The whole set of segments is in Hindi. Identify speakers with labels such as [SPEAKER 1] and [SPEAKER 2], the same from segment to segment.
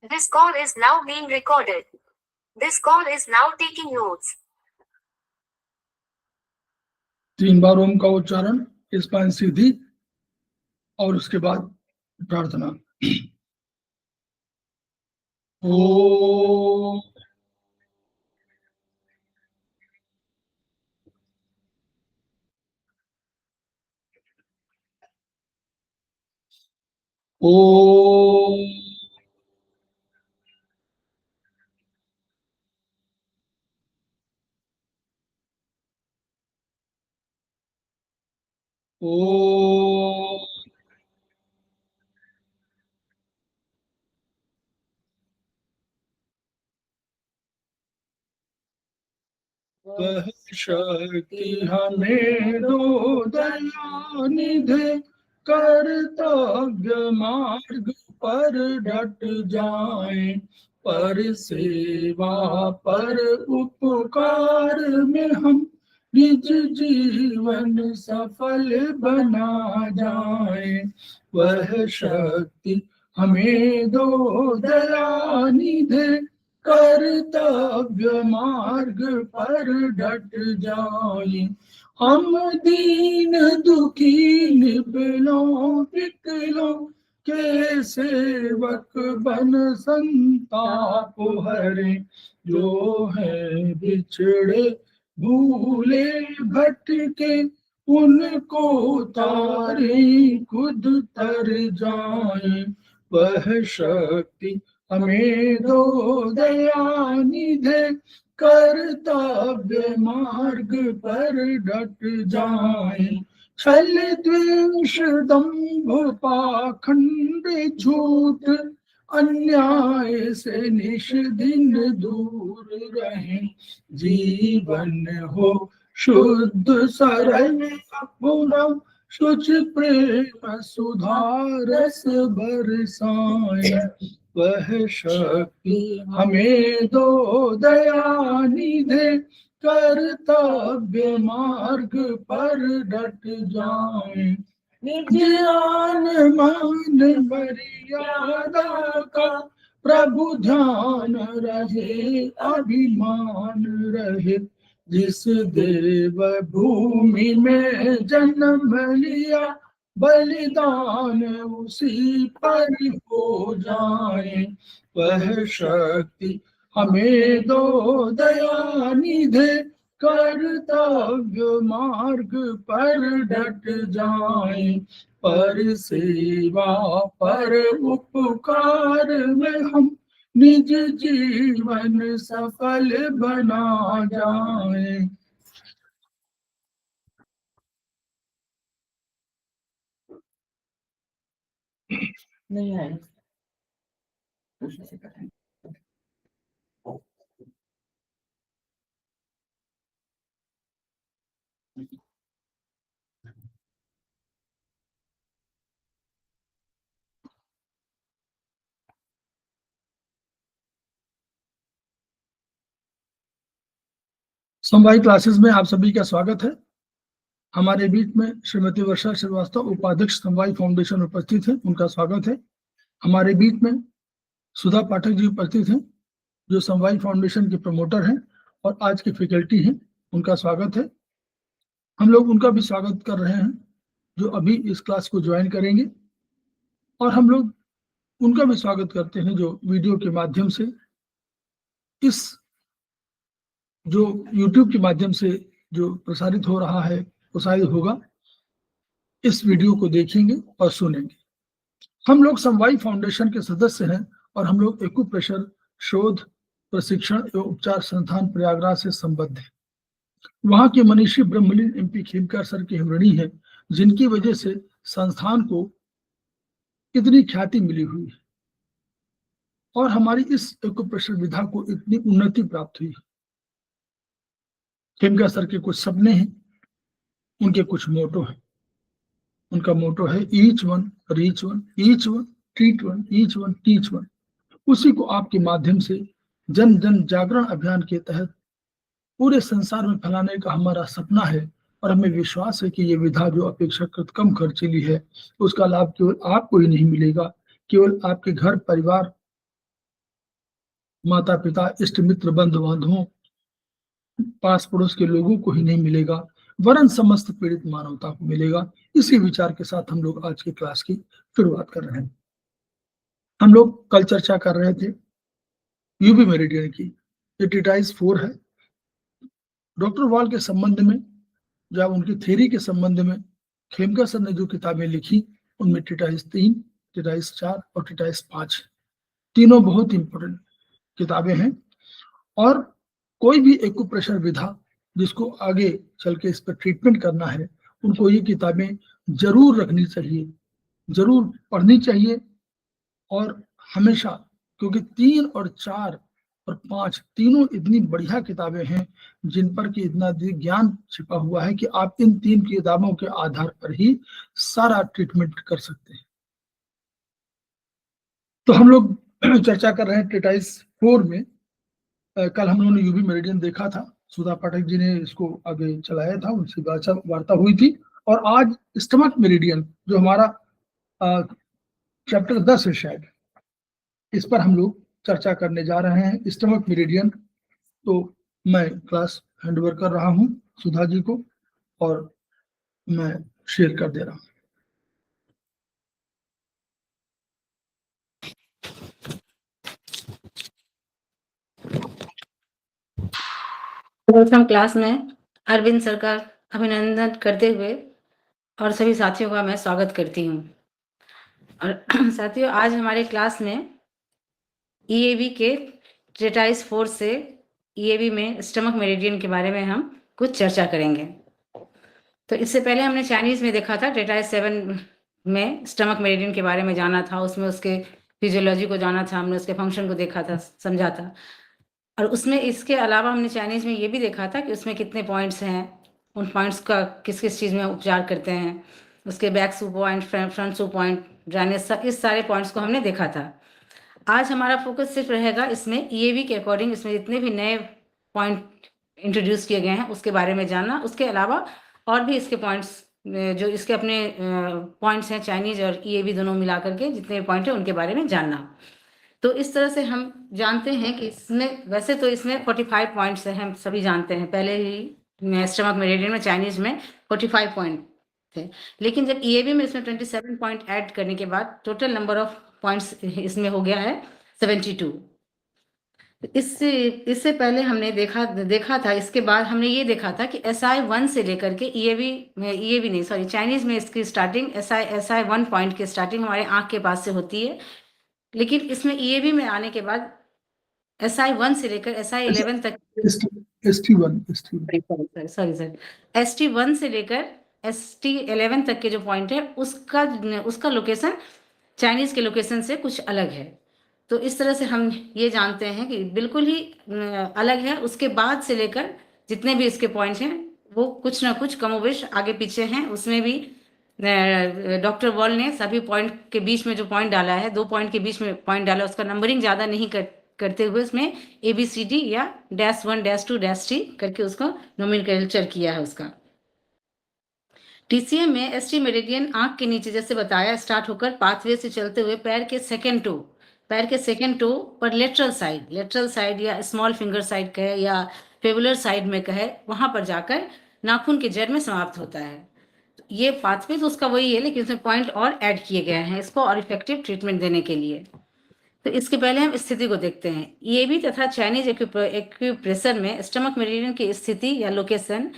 [SPEAKER 1] This call is now being recorded. This call is now taking notes.
[SPEAKER 2] 3 बार ओम का उच्चारण, स्पंद सीधी और उसके बाद प्रार्थना। ओम ओम ओम वह शक्ति हमें दो दयानिधि, कर्तव्य मार्ग पर डट जाए, पर सेवा पर उपकार में हम निज जीवन सफल बना जाए। वह शक्ति हमें दो दयानिधि, कर्तव्य मार्ग पर डट जाए। हम दीन दुखी निबलों विकलों के सेवक बन संताप हरे, जो है बिछड़े भूले भटके, उनको तारे खुद तर जाए। वह शक्ति हमें दो दयानिधि, कर्तव्य मार्ग पर डट जाए। छल द्वेष दंभ पाखंड झूठ, अन्याय से निश दिन दूर रहे, जीवन हो शुद्ध सरल अपना, शुच प्रेम सुधारस बरसाए। वह शक्ति हमें दो दयानिधि, कर्तव्य मार्ग पर डट जाए। ज्ञान मान मर्यादा का प्रभु ध्यान रहे, अभिमान रहे, जिस देव भूमि में जन्म लिया, बलिदान उसी पर हो जाए। वह शक्ति हमें दो दयानिधि, कर्तव्य मार्ग पर डट जाए, पर सेवा पर उपकार में हम निज जीवन सफल बना जाए।
[SPEAKER 3] नहीं आए।
[SPEAKER 2] समवायी क्लासेस में आप सभी का स्वागत है। हमारे बीच में श्रीमती वर्षा श्रीवास्तव, उपाध्यक्ष समवायी फाउंडेशन उपस्थित है, उनका स्वागत है। हमारे बीच में सुधा पाठक जी उपस्थित हैं, जो समवायी फाउंडेशन के प्रमोटर हैं और आज की फैकल्टी हैं, उनका स्वागत है। हम लोग उनका भी स्वागत कर रहे हैं जो अभी इस क्लास को ज्वाइन करेंगे, और हम लोग उनका भी स्वागत करते हैं जो वीडियो के माध्यम से, इस जो YouTube के माध्यम से जो प्रसारित हो रहा है, प्रसारित होगा, इस वीडियो को देखेंगे और सुनेंगे। हम लोग समवायी फाउंडेशन के सदस्य हैं और हम लोग एक्यूप्रेशर शोध प्रशिक्षण एवं उपचार संस्थान प्रयागराज से संबद्ध है। वहां के मनीषी ब्रह्मलीन MP खेमकर सर के हम ऋणी हैं, जिनकी वजह से संस्थान को इतनी ख्याति मिली हुई है और हमारी इस एक्यूप्रेशर विधा को इतनी उन्नति प्राप्त हुई है। खेमकर सर के कुछ सपने हैं, उनके कुछ मोटो हैं। उनका मोटो है each one reach one, each one treat one, each one teach one. उसी को आपके माध्यम से जन जन जागरण अभियान के तहत पूरे संसार में फैलाने का हमारा सपना है, और हमें विश्वास है कि ये विधा जो अपेक्षाकृत कम खर्चीली है, उसका लाभ केवल आपको ही नहीं मिलेगा, केवल आपके घर परिवार माता पिता, इष्ट मित्र, बंधु बांधवों, पास पड़ोस के लोगों को ही नहीं मिलेगा, वरन समस्त पीड़ित मानवता को मिलेगा। इसी विचार के साथ हम लोग आज की क्लास की शुरुआत कर रहे हैं। हम लोग कल चर्चा कर रहे थे यूबी मेरिडियन की, ये ट्रीटाइज 4 है। डॉक्टर वॉल के संबंध में, जब उनकी थ्योरी के संबंध में खेमका सर ने जो किताबें लिखी, उनमें ट्रीटाइज 3, ट्रीटाइज 4 और ट्रीटाइज 5, तीनों बहुत इंपॉर्टेंट किताबें हैं। और कोई भी एक्यूप्रेशर विधा जिसको आगे चल के इस पर ट्रीटमेंट करना है, उनको ये किताबें जरूर रखनी चाहिए, जरूर पढ़नी चाहिए। और हमेशा, क्योंकि 3 और 4 और 5 तीनों इतनी बढ़िया किताबें हैं जिन पर कि इतना ज्ञान छिपा हुआ है कि आप इन 3 किताबों के आधार पर ही सारा ट्रीटमेंट कर सकते हैं। तो हम लोग चर्चा कर रहे हैं ट्रीटाइज 4 में। कल हम लोगों ने यूबी मेरिडियन देखा था, सुधा पाठक जी ने इसको आगे चलाया था, उनसे वार्ता हुई थी। और आज स्टमक मेरिडियन जो हमारा चैप्टर 10 है शायद, इस पर हम लोग चर्चा करने जा रहे हैं, स्टमक मेरिडियन। तो मैं क्लास हैंडओवर कर रहा हूं सुधा जी को और मैं शेयर कर दे रहा हूं।
[SPEAKER 3] वेलकम क्लास में अरविंद सर का अभिनंदन करते हुए और सभी साथियों का मैं स्वागत करती हूँ। और साथियों, आज हमारे क्लास में ईएवी के ट्रीटाइज 4 से ईएवी में स्टमक मेरिडियन के बारे में हम कुछ चर्चा करेंगे। तो इससे पहले हमने चाइनीज में देखा था, ट्रीटाइज 7 में स्टमक मेरिडियन के बारे में जाना था, उसमें उसके फिजियोलॉजी को जाना था, हमने उसके फंक्शन को देखा था, समझा था। और उसमें इसके अलावा हमने चाइनीज में ये भी देखा था कि उसमें कितने पॉइंट्स हैं, उन पॉइंट्स का किस किस चीज़ में उपचार करते हैं, उसके बैक सू पॉइंट, फ्रंट सू पॉइंट, ड्राइनेस, इस सारे पॉइंट्स को हमने देखा था। आज हमारा फोकस सिर्फ रहेगा इसमें ईएवी के अकॉर्डिंग इसमें जितने भी नए पॉइंट इंट्रोड्यूस किए गए हैं उसके बारे में जानना। उसके अलावा और भी इसके पॉइंट्स, जो इसके अपने पॉइंट्स हैं, चाइनीज और ईएवी दोनों मिला करके जितने पॉइंट हैं उनके बारे में जानना। तो इस तरह से हम जानते हैं कि इसमें, वैसे तो इसमें 45 पॉइंट्स हैं, हम सभी जानते हैं। पहले ही स्टमक मेरिडियन में चाइनीज में 45 पॉइंट थे, लेकिन जब ईएवी में इसमें 27 पॉइंट ऐड करने के बाद टोटल नंबर ऑफ पॉइंट्स इसमें हो गया है 72। इससे पहले हमने देखा था, इसके बाद हमने ये देखा था कि SI1 से लेकर के ईएवी नहीं, सॉरी, चाइनीज में इसकी स्टार्टिंग SI1 पॉइंट की स्टार्टिंग हमारे आंख के पास से होती है। लेकिन इसमें ईएवी में आने के बाद SI1 से लेकर SI11 तक, ST1 से लेकर ST11 तक के जो पॉइंट है उसका लोकेशन चाइनीज के लोकेशन से कुछ अलग है। तो इस तरह से हम ये जानते हैं कि बिल्कुल ही अलग है। उसके बाद से लेकर जितने भी इसके पॉइंट्स हैं वो कुछ ना कुछ कमोबेश आगे पीछे हैं। उसमें भी डॉक्टर वॉल ने सभी पॉइंट के बीच में जो पॉइंट डाला है, 2 पॉइंट के बीच में पॉइंट डाला, उसका नंबरिंग ज़्यादा नहीं करते हुए उसमें ABCD या -1, -2, -3 करके उसको नोमेनक्लेचर किया है उसका। TCM में ST मेरिडियन आंख के नीचे जैसे बताया स्टार्ट होकर पाथवे से चलते हुए पैर के सेकेंड टो पर लेटरल साइड या स्मॉल फिंगर साइड कहे या फेबुलर साइड में कहे, वहां पर जाकर नाखून के जड़ में समाप्त होता है। ये पाथवे तो उसका वही है, लेकिन इसमें पॉइंट और ऐड किए गए हैं इसको और इफेक्टिव ट्रीटमेंट देने के लिए। तो इसके पहले हम स्थिति को देखते हैं। ईएवी तथा चाइनीज एक्यूप्रेशर में स्टमक मेरिडियन की स्थिति या लोकेशन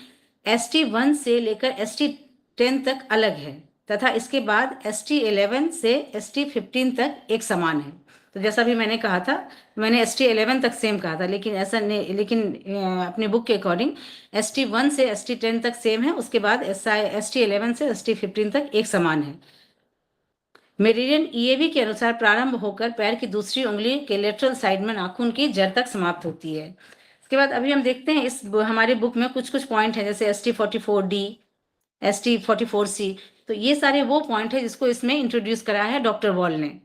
[SPEAKER 3] ST1 से लेकर ST10 तक अलग है तथा इसके बाद ST11 से ST15 तक एक समान है। तो जैसा भी मैंने कहा था, मैंने ST11 तक सेम कहा था, लेकिन ऐसा नहीं, लेकिन अपने बुक के अकॉर्डिंग ST1 से ST10 तक सेम है, उसके बाद ST11 से ST15 तक एक समान है। मेरिडियन ईएवी के अनुसार प्रारंभ होकर पैर की दूसरी उंगली के लेटरल साइड में नाखून की जड़ तक समाप्त होती है। इसके बाद अभी हम देखते हैं इस हमारे बुक में कुछ पॉइंट है, जैसे ST44D, ST44C। तो ये सारे वो पॉइंट है जिसको इसमें इंट्रोड्यूस कराया है डॉक्टर वॉल ने।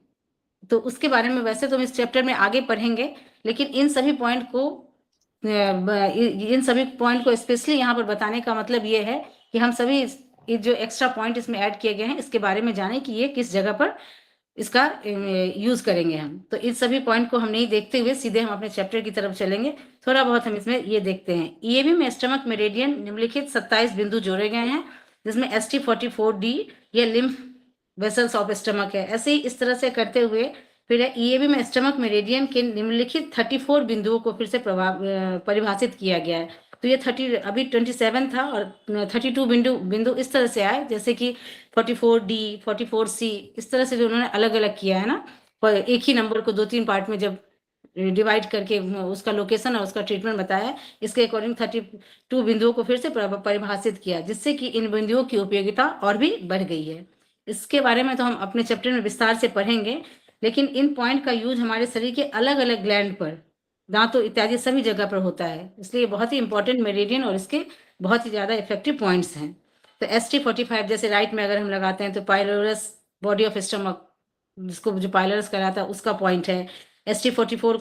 [SPEAKER 3] तो उसके बारे में वैसे तो हम इस चैप्टर में आगे पढ़ेंगे, लेकिन इन सभी पॉइंट को स्पेशली यहाँ पर बताने का मतलब ये है कि हम सभी जो एक्स्ट्रा पॉइंट इसमें ऐड किए गए हैं इसके बारे में जाने कि ये किस जगह पर इसका यूज करेंगे हम। तो इस सभी पॉइंट को हम नहीं देखते हुए सीधे हम अपने चैप्टर की तरफ चलेंगे। थोड़ा बहुत हम इसमें ये देखते हैं। ईएबी में स्टमक मेरिडियन निम्नलिखित 27 बिंदु जोड़े गए हैं, जिसमें ST44D ये लिम्फ वेसल्स ऑफ स्टमक है। ऐसे ही इस तरह से करते हुए फिर ईएबी में स्टमक मेरिडियन के निम्नलिखित 34 बिंदुओं को फिर से परिभाषित किया गया है। तो ये 30 अभी 27 था और 32 बिंदु इस तरह से आए, जैसे कि 44D 44C इस तरह से जो उन्होंने अलग अलग किया है ना, पर एक ही नंबर को 2-3 पार्ट में जब डिवाइड करके उसका लोकेशन और उसका ट्रीटमेंट बताया, इसके अकॉर्डिंग 32 बिंदुओं को फिर से परिभाषित किया, जिससे कि इन बिंदुओं की उपयोगिता और भी बढ़ गई है। इसके बारे में तो हम अपने चैप्टर में विस्तार से पढ़ेंगे, लेकिन इन पॉइंट का यूज हमारे शरीर के अलग अलग ग्लैंड पर, दांतों इत्यादि सभी जगह पर होता है, इसलिए बहुत ही इंपॉर्टेंट मेरिडियन और इसके बहुत ही ज्यादा इफेक्टिव पॉइंट्स हैं। तो ST45 जैसे राइट में अगर हम लगाते हैं तो पाइलोरस बॉडी ऑफ स्टमक, जिसको जो पाइलोरस कहलाता है उसका पॉइंट है। ST44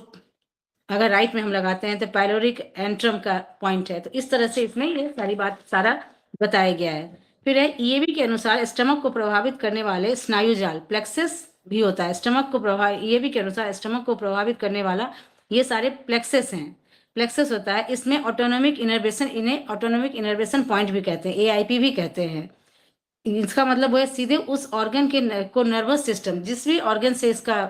[SPEAKER 3] अगर राइट में हम लगाते हैं तो पाइलोरिक एंट्रम का पॉइंट है। तो इस तरह से इसमें ये सारी बात सारा बताया गया है। फिर है ईएबी के अनुसार स्टमक को प्रभावित करने वाले स्नायु जाल प्लेक्सस भी होता है। स्टमक को ईएबी के अनुसार स्टमक को प्रभावित करने वाला ये सारे प्लेक्सस हैं, प्लेक्सस होता है। इसमें ऑटोनोमिक इनर्वेशन, इन्हें ऑटोनोमिक इनर्वेशन पॉइंट भी कहते हैं, AIP भी कहते हैं। इसका मतलब वो है सीधे उस ऑर्गन के को नर्वस सिस्टम, जिस भी ऑर्गन से इसका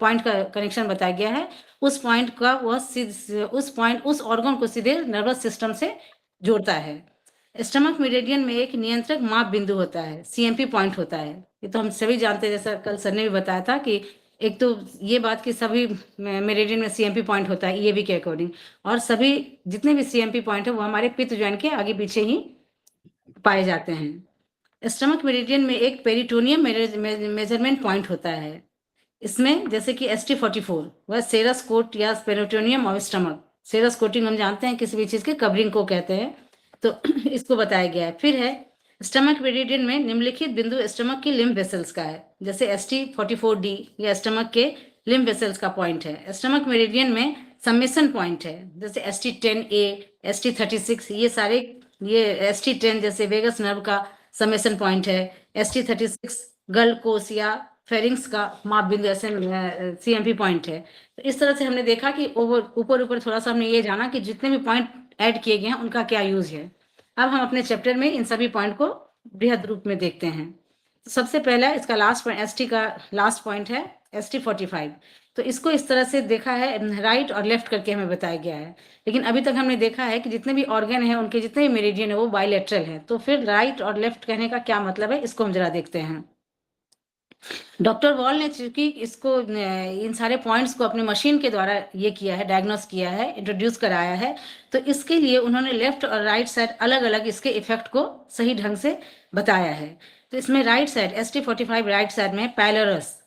[SPEAKER 3] पॉइंट का कनेक्शन बताया गया है, उस पॉइंट का उस ऑर्गन को सीधे नर्वस सिस्टम से जोड़ता है। स्टमक मेरिडियन में एक नियंत्रक माप बिंदु होता है, CMP पॉइंट होता है। ये तो हम सभी जानते हैं, जैसा कल सर ने भी बताया था कि एक तो ये बात कि सभी मेरिडियन में CMP पॉइंट होता है ईएबी के अकॉर्डिंग, और सभी जितने भी CMP पॉइंट है वो हमारे पित्त ज्वाइन के आगे पीछे ही पाए जाते हैं। स्टमक मेरिडियन में एक पेरिटोनियम मेजरमेंट पॉइंट होता है। इसमें जैसे कि ST44 वह सेरस कोट या पेरिटोनियम ऑफ स्टमक, सेरस कोटिंग हम जानते हैं किसी भी चीज के कवरिंग को कहते हैं, तो इसको बताया गया है। फिर है स्टमक मेरिडियन में निम्नलिखित बिंदु स्टमक की लिम्फ वेसल्स का है, जैसे ST44D या स्टमक के लिम्फ वेसल्स का पॉइंट है। स्टमक मेरिडियन में सम्मेशन पॉइंट है, जैसे ST10A ST36, ये सारे ये ST10 जैसे वेगस नर्व का सम्मेशन पॉइंट है। ST36 गल कोस या फेरिंग्स का माप बिंदु ऐसे CMP पॉइंट है। तो इस तरह से हमने देखा कि ऊपर ऊपर थोड़ा सा हमने ये जाना कि जितने भी पॉइंट ऐड किए गए हैं उनका क्या यूज है। अब हम अपने चैप्टर में इन सभी पॉइंट को बृहद रूप में देखते हैं। तो सबसे पहला इसका लास्ट पॉइंट, ST का लास्ट पॉइंट है ST45। तो इसको इस तरह से देखा है, राइट और लेफ्ट करके हमें बताया गया है। लेकिन अभी तक हमने देखा है कि जितने भी ऑर्गन है उनके जितने भी मेरिडियन है वो बाइलेटरल है। तो फिर राइट और लेफ्ट कहने का क्या मतलब है, इसको हम जरा देखते हैं। डॉक्टर वॉल ने चूंकि इसको इन सारे पॉइंट्स को अपनी मशीन के द्वारा ये किया है, डायग्नोस किया है, इंट्रोड्यूस कराया है, तो इसके लिए उन्होंने लेफ्ट और राइट साइड अलग अलग इसके इफेक्ट को सही ढंग से बताया है। तो इसमें right side ST45 right side में पाइलोरस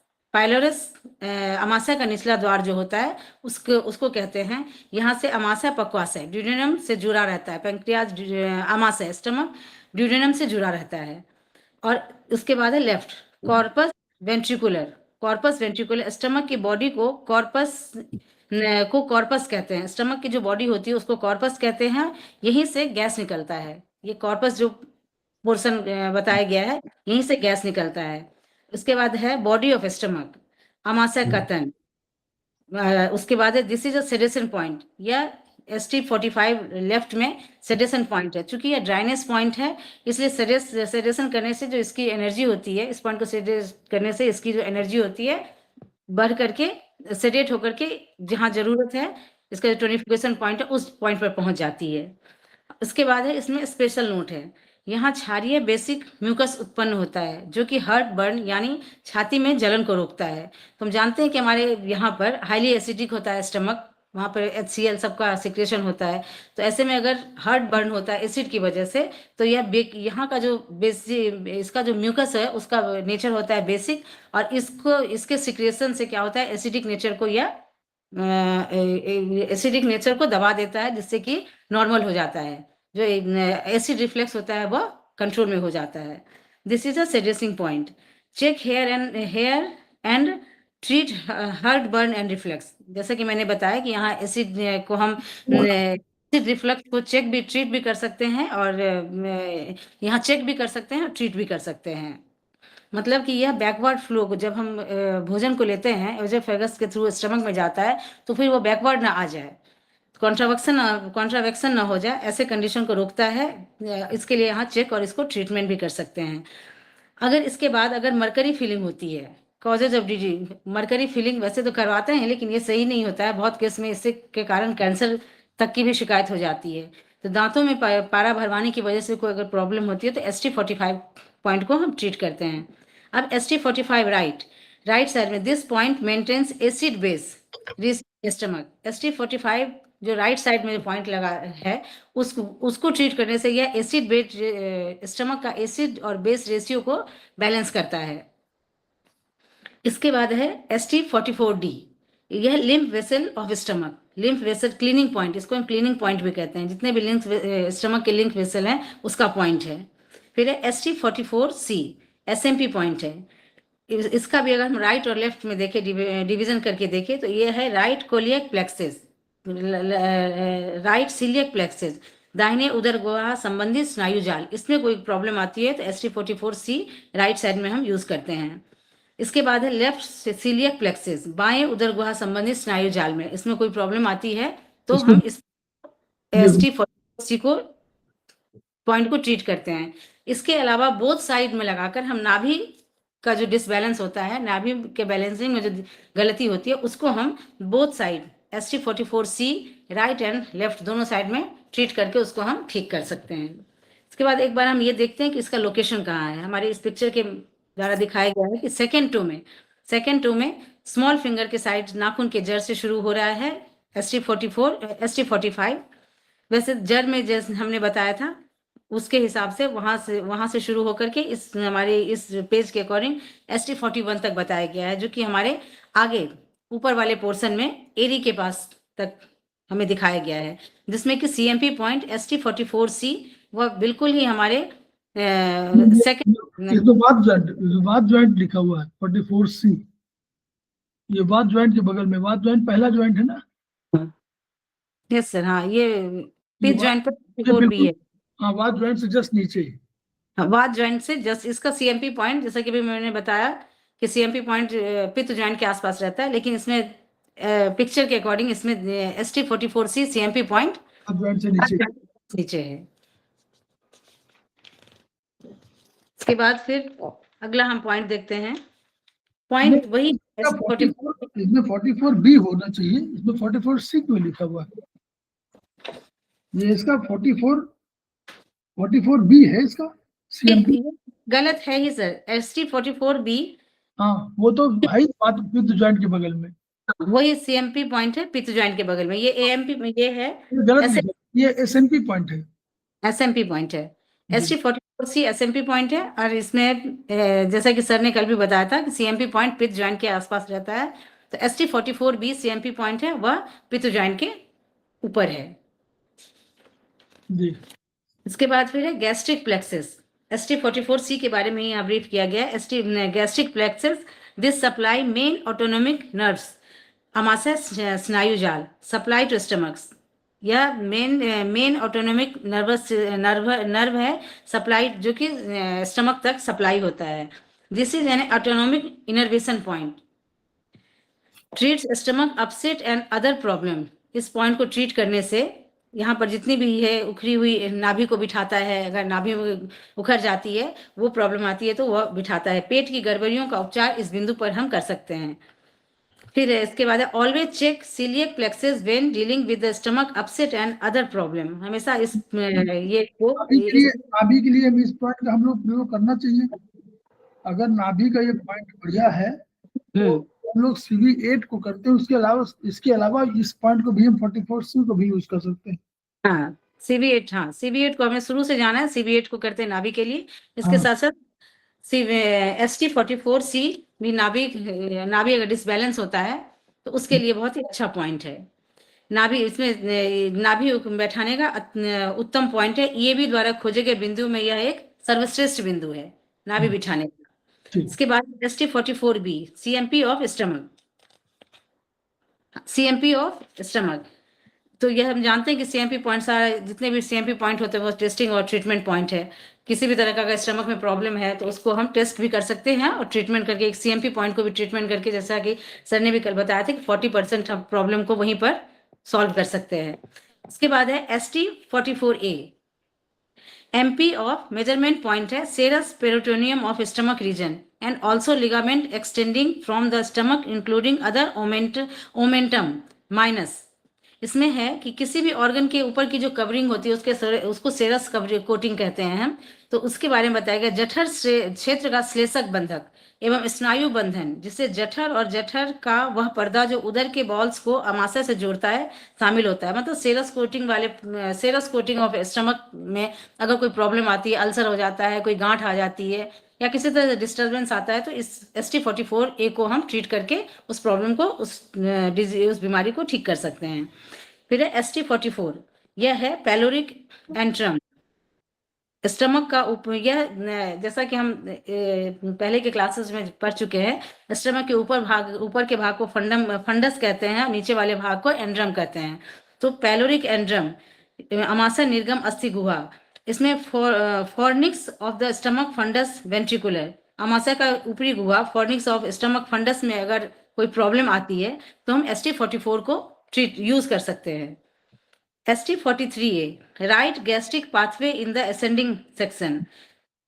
[SPEAKER 3] अमाशय का निचला द्वार जो होता है उसको कहते हैं। यहाँ से अमाशय पक्वाशय ड्यूडेनम से जुड़ा रहता है, पैंक्रियाज अमाशय स्टमक ड्यूडेनम से जुड़ा रहता है। और उसके बाद है लेफ्ट कॉर्पस वेंट्रिकुलर स्टमक की बॉडी को कॉर्पस कहते हैं। स्टमक की जो बॉडी होती है उसको कॉर्पस कहते हैं। यहीं से गैस निकलता है, ये कॉर्पस जो पोर्शन बताया गया है यहीं से गैस निकलता है। उसके बाद है बॉडी ऑफ स्टमक, अमाशय का तन। उसके बाद है this is a sedation point, या ST45 लेफ्ट में सेडेशन पॉइंट है। चूंकि ये ड्राइनेस पॉइंट है इसलिए सेडेशन करने से जो इसकी एनर्जी होती है, इस पॉइंट को सेडेट करने से इसकी जो एनर्जी होती है बढ़ करके सेडेट होकर के जहाँ जरूरत है इसका जो टोनिफिकेशन पॉइंट है उस पॉइंट पर पहुंच जाती है। उसके बाद है इसमें स्पेशल नोट है, यहाँ क्षारीय बेसिक म्यूकस उत्पन्न होता है जो कि हार्ट बर्न यानी छाती में जलन को रोकता है। तो हम जानते हैं कि हमारे यहाँ पर हाईली एसिडिक होता है स्टमक, वहाँ पर HCl सबका सिक्रेशन होता है। तो ऐसे में अगर हार्ट बर्न होता है एसिड की वजह से, तो यह यहाँ का जो इसका जो म्यूकस है उसका नेचर होता है बेसिक, और इसके सिक्रेशन से क्या होता है एसिडिक नेचर को या एसिडिक नेचर को दबा देता है, जिससे कि नॉर्मल हो जाता है, जो एसिड रिफ्लेक्स होता है वह कंट्रोल में हो जाता है। This is a sedating point. Check here and treat heart burn and reflex. जैसा कि मैंने बताया कि यहाँ एसिड को हम एसिड रिफ्लेक्स को ट्रीट भी कर सकते हैं, और यहाँ चेक भी कर सकते हैं और ट्रीट भी कर सकते हैं। मतलब कि यह बैकवर्ड फ्लो को जब हम भोजन को लेते हैं एजोफेगस के थ्रू स्टमक में जाता है तो फिर वो बैकवर्ड ना आ जाए, कॉन्ट्रावेक्शन ना हो जाए, ऐसे कंडीशन को रोकता है। इसके लिए यहाँ चेक और इसको ट्रीटमेंट भी कर सकते हैं। अगर इसके बाद अगर मरकरी फीलिंग होती है, causes of disease, mercury feeling वैसे तो करवाते हैं लेकिन ये सही नहीं होता है, बहुत केस में इससे के कारण कैंसर तक की भी शिकायत हो जाती है। तो दांतों में पारा भरवाने की वजह से कोई अगर प्रॉब्लम होती है तो ST45 पॉइंट को हम ट्रीट करते हैं। अब ST45 राइट साइड में this point maintains acid base stomach. ST45 जो राइट साइड में पॉइंट लगा है उसको ट्रीट करने से यह एसिड बेस स्टमक का एसिड और बेस रेशियो को बैलेंस करता है। इसके बाद है ST44D, यह lymph vessel of stomach, lymph vessel cleaning point, इसको हम क्लीनिंग पॉइंट भी कहते हैं, जितने भी लिम्फ स्टमक के लिम्फ वेसल हैं उसका पॉइंट है। फिर है ST44C, SMP पॉइंट है। इसका भी अगर हम राइट और लेफ्ट में देखें, डिवीजन करके देखें तो ये है right coeliac plexuses, right coeliac plexuses, दाहिने उदर गुहा संबंधित स्नायु जाल, इसमें कोई प्रॉब्लम आती है तो ST44C राइट साइड में हम यूज करते हैं। इसके बाद है लेफ्ट सीलियक प्लेक्सेस, बाएं उदर गुहा संबंधित स्नायु जाल में, इसमें कोई प्रॉब्लम आती है तो हम इस ST44C को पॉइंट को ट्रीट करते हैं। इसके अलावा बोथ साइड में लगाकर हम नाभि का जो डिसबैलेंस होता है, नाभि के बैलेंसिंग में जो गलती होती है उसको हम both side ST44C right and left दोनों साइड में ट्रीट करके उसको हम ठीक कर सकते हैं। इसके बाद एक बार हम ये देखते हैं कि इसका लोकेशन कहाँ है। हमारे इस पिक्चर के द्वारा दिखाया गया है कि सेकेंड टो में स्मॉल फिंगर के साइड नाखून के जड़ से शुरू हो रहा है ST45। वैसे जड़ में जैसे हमने बताया था उसके हिसाब से वहां से शुरू होकर के इस हमारे इस पेज के अकॉर्डिंग ST41 तक बताया गया है, जो कि हमारे आगे ऊपर वाले पोर्शन में एरी के पास तक हमें दिखाया गया है, जिसमें कि CMP पॉइंट ST44C वह बिल्कुल ही हमारे सेकंड
[SPEAKER 2] वाद ज्वाइंट लिखा हुआ है 44C, ये वाद ज्वाइंट के बगल में, वाद ज्वाइंट पहला ज्वाइंट है ना?
[SPEAKER 3] यस सर, हाँ ये पिच ज्वाइंट पर 44B है।
[SPEAKER 2] हाँ, वाद ज्वाइंट से जस्ट नीचे ही।
[SPEAKER 3] हाँ, वाद ज्वाइंट से जस्ट इसका CMP पॉइंट, जैसा कि भी मैंने बताया कि CMP पॉइंट पित्त ज्वाइंट के आसपास रहता है, लेकिन इसमें पिक्चर के अकॉर्डिंग इसमें ST44C CMP पॉइंट
[SPEAKER 2] ज्वाइंट से
[SPEAKER 3] नीचे है। इसके बाद फिर अगला हम पॉइंट देखते हैं। पॉइंट वही
[SPEAKER 2] इसमें 44B होना चाहिए, इसमें 44C क्यों लिखा हुआ है? ये इसका 44B है इसका CMP।
[SPEAKER 3] गलत है ही सर, ST44B।
[SPEAKER 2] हाँ, वो तो भाई पित्त ज्वाइंट के बगल में,
[SPEAKER 3] वही CMP पॉइंट है पित्त ज्वाइंट के बगल में। ये AMP में ये है
[SPEAKER 2] गलत, ये SMP पॉइंट है,
[SPEAKER 3] SMP पॉइंट है। ST44C SMP पॉइंट है और इसमें जैसा कि सर ने कल भी बताया था कि CMP पॉइंट पित्त ज्वाइंट के आसपास रहता है, तो ST44B CMP पॉइंट है वह पित्त ज्वाइंट के ऊपर है
[SPEAKER 2] जी।
[SPEAKER 3] इसके बाद फिर है गैस्ट्रिक प्लेक्सस। ST44C के बारे में यहाँ ब्रीफ किया गया है। Gastric plexus this supply main autonomic nerves अमाशय स्नायु जाल सप्लाई टू स्टमक्स। यह मेन ऑटोनोमिक नर्व है सप्लाई, जो कि स्टमक तक सप्लाई होता है। This is an autonomic innervation point, treats stomach upset and other problem. इस पॉइंट को ट्रीट करने से यहाँ पर जितनी भी है उखरी हुई नाभि को बिठाता है, अगर नाभि उखड़ जाती है वो प्रॉब्लम आती है तो वह बिठाता है। पेट की गड़बड़ियों का उपचार इस बिंदु पर हम कर सकते हैं। फिर इसके बाद always check celiac plexuses when dealing with the stomach upset and other problem. हमेशा इस ये को
[SPEAKER 2] नाभि के लिए इस पॉइंट का हम लोग प्रयोग करना चाहिए। अगर नाभि का ये पॉइंट बढ़िया है तो हम लोग CV8 को करते हैं, इसके अलावा इस पॉइंट को भी हम 44C को भी यूज कर सकते हैं।
[SPEAKER 3] हाँ CV8 को हमें शुरू से जाना है, CV8 को करते हैं नाभि के लिए। इसके साथ साथ ST44C भी नाभि अगर डिसबैलेंस होता है तो उसके लिए बहुत ही अच्छा पॉइंट है। नाभि इसमें नाभि बैठाने का उत्तम पॉइंट है। EAB द्वारा खोजे गए बिंदु में यह एक सर्वश्रेष्ठ बिंदु है नाभि बिठाने का। इसके बाद ST44B CMP ऑफ स्टमक, तो यह हम जानते हैं कि CMP पॉइंट सारे जितने भी CMP पॉइंट होते हैं वो टेस्टिंग और ट्रीटमेंट पॉइंट है। किसी भी तरह का अगर स्टमक में प्रॉब्लम है तो उसको हम टेस्ट भी कर सकते हैं और ट्रीटमेंट करके एक CMP पॉइंट को भी ट्रीटमेंट करके, जैसा कि सर ने भी कल बताया था कि 40% हम प्रॉब्लम को वहीं पर सॉल्व कर सकते हैं। इसके बाद है ST44A। MP of measurement point है serous peritoneum of stomach region and also ligament extending from the stomach including other omentum minus. इसमें है कि किसी भी ऑर्गन के ऊपर की जो कवरिंग होती है उसको सेरस कवरिंग कोटिंग कहते हैं हम। तो उसके बारे में बताया गया जठर क्षेत्र का श्लेषक बंधक एवं स्नायु बंधन, जिससे जठर और जठर का वह पर्दा जो उदर के बॉल्स को अमाशय से जोड़ता है शामिल होता है। मतलब सेरस कोटिंग ऑफ स्टमक में अगर कोई प्रॉब्लम आती है, अल्सर हो जाता है, कोई गांठ आ जाती है या किसी तरह से डिस्टर्बेंस आता है, तो इस ST44A को हम ट्रीट करके उस प्रॉब्लम को, उस बीमारी को ठीक कर सकते हैं। फिर है ST44, यह है पैलोरिक एंट्रम। स्टमक का यह जैसा कि हम पहले के क्लासेस में पढ़ चुके हैं, स्टमक के ऊपर के भाग को फंडस कहते हैं, नीचे वाले भाग को एंड्रम कहते हैं। तो पैलोरिक एंड्रम अमाशय निर्गम अस्थि गुहा, इसमें fornix of the stomach fundus ventricular, अमाशय का ऊपरी गुहा फॉर्निक्स ऑफ स्टमक फंडस में अगर कोई प्रॉब्लम आती है तो हम ST44 को यूज कर सकते हैं। ST43A right gastric pathway in the ascending section.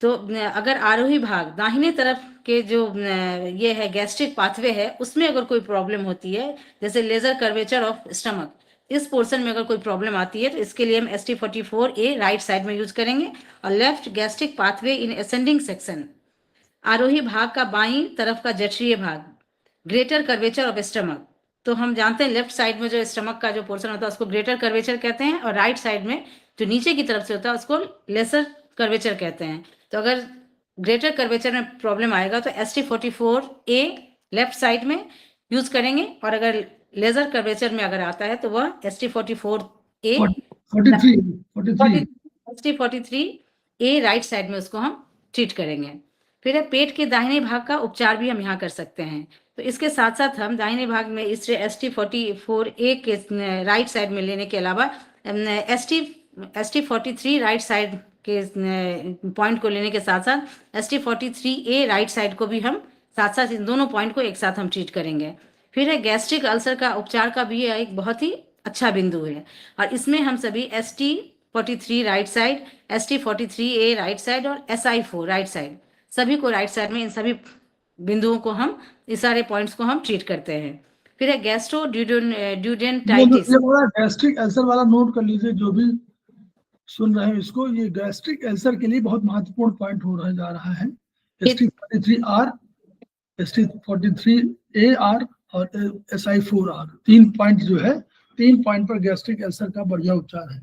[SPEAKER 3] तो अगर आरोही भाग दाहिने तरफ के जो ये है गैस्ट्रिक पाथवे है, उसमें अगर कोई प्रॉब्लम होती है, जैसे लेजर कर्वेचर ऑफ स्टमक, इस पोर्शन में अगर कोई प्रॉब्लम आती है तो इसके लिए हम ST44A राइट साइड में यूज करेंगे। और left gastric pathway in ascending section, आरोही भाग का बाईं तरफ का जठरीय भाग, ग्रेटर कर्वेचर ऑफ स्टमक। तो हम जानते हैं लेफ्ट साइड में जो स्टमक का जो पोर्शन होता है उसको ग्रेटर कर्वेचर कहते हैं, और राइट साइड में जो नीचे की तरफ से होता है उसको लेसर कर्वेचर कहते हैं। तो अगर ग्रेटर कर्वेचर में प्रॉब्लम आएगा तो ST44A लेफ्ट साइड में यूज करेंगे, और अगर लेजर कर्वेचर में अगर आता है तो वह ST44A 43A राइट साइड में उसको हम ट्रीट करेंगे। फिर है पेट के दाहिने भाग का उपचार भी हम यहाँ कर सकते हैं। तो इसके साथ साथ हम दाहिने भाग में इस ST44A के राइट साइड में लेने के अलावा ST43 राइट साइड के पॉइंट को लेने के साथ साथ ST43A राइट साइड को भी हम साथ साथ इन दोनों पॉइंट को एक साथ हम ट्रीट करेंगे। फिर है गैस्ट्रिक अल्सर का उपचार का भी एक बहुत ही अच्छा बिंदु है, और इसमें हम सभी ST43 right side, ST43A right side और SI4 राइट साइड, सभी को राइट साइड में इन सभी बिंदुओं को हम, इस सारे पॉइंट्स को हम ट्रीट करते हैं। फिर है गैस्ट्रो ड्यूडेंटाइटिस।
[SPEAKER 2] गैस्ट्रिक अल्सर वाला नोट कर लीजिए, जो भी सुन रहे हैं इसको, ये गैस्ट्रिक अल्सर के लिए बहुत महत्वपूर्ण पॉइंट हो रहा जा रहा है। ST43R, ST43AR और SI4R, 3 पॉइंट जो है, 3 पॉइंट पर गैस्ट्रिक अल्सर का बढ़िया उपचार है।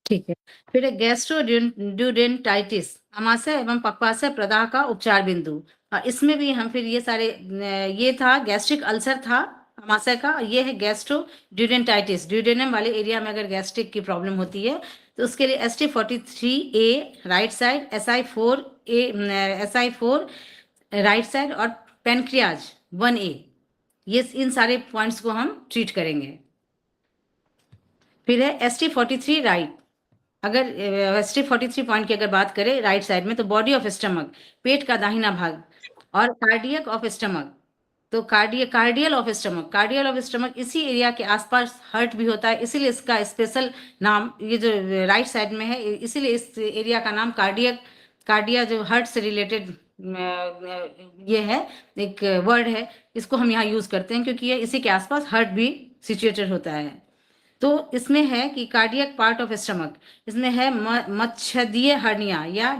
[SPEAKER 3] ठीक है। फिर गैस्ट्रो ड्यूडेंटाइटिस, अमाशय एवं पक्वाशय प्रदाह का उपचार बिंदु, और इसमें भी हम फिर ये सारे, ये था गैस्ट्रिक अल्सर था अमाशय का, ये है गैस्ट्रो ड्यूडेंटाइटिस, ड्यूडेनम वाले एरिया में अगर गैस्ट्रिक की प्रॉब्लम होती है तो उसके लिए ST43A right side, SI4 right side और पेनक्रियाज 1A, ये इन सारे पॉइंट्स को हम ट्रीट करेंगे। फिर है ST43 राइट, अगर ST43 पॉइंट की अगर बात करें राइट साइड में, तो बॉडी ऑफ स्टमक, पेट का दाहिना भाग, और कार्डियक ऑफ स्टमक, तो कार्डियल ऑफ स्टमक इसी एरिया के आसपास हर्ट भी होता है, इसीलिए इसका स्पेशल नाम, ये जो राइट साइड में है इसीलिए इस एरिया का नाम कार्डिया जो हर्ट से रिलेटेड ये है एक वर्ड है, इसको हम यहाँ यूज करते हैं क्योंकि ये इसी के आसपास हर्ट भी सिचुएटेड होता है। तो इसमें है कि कार्डियक पार्ट ऑफ स्टमक, इसमें है मच्छदीय हर्निया या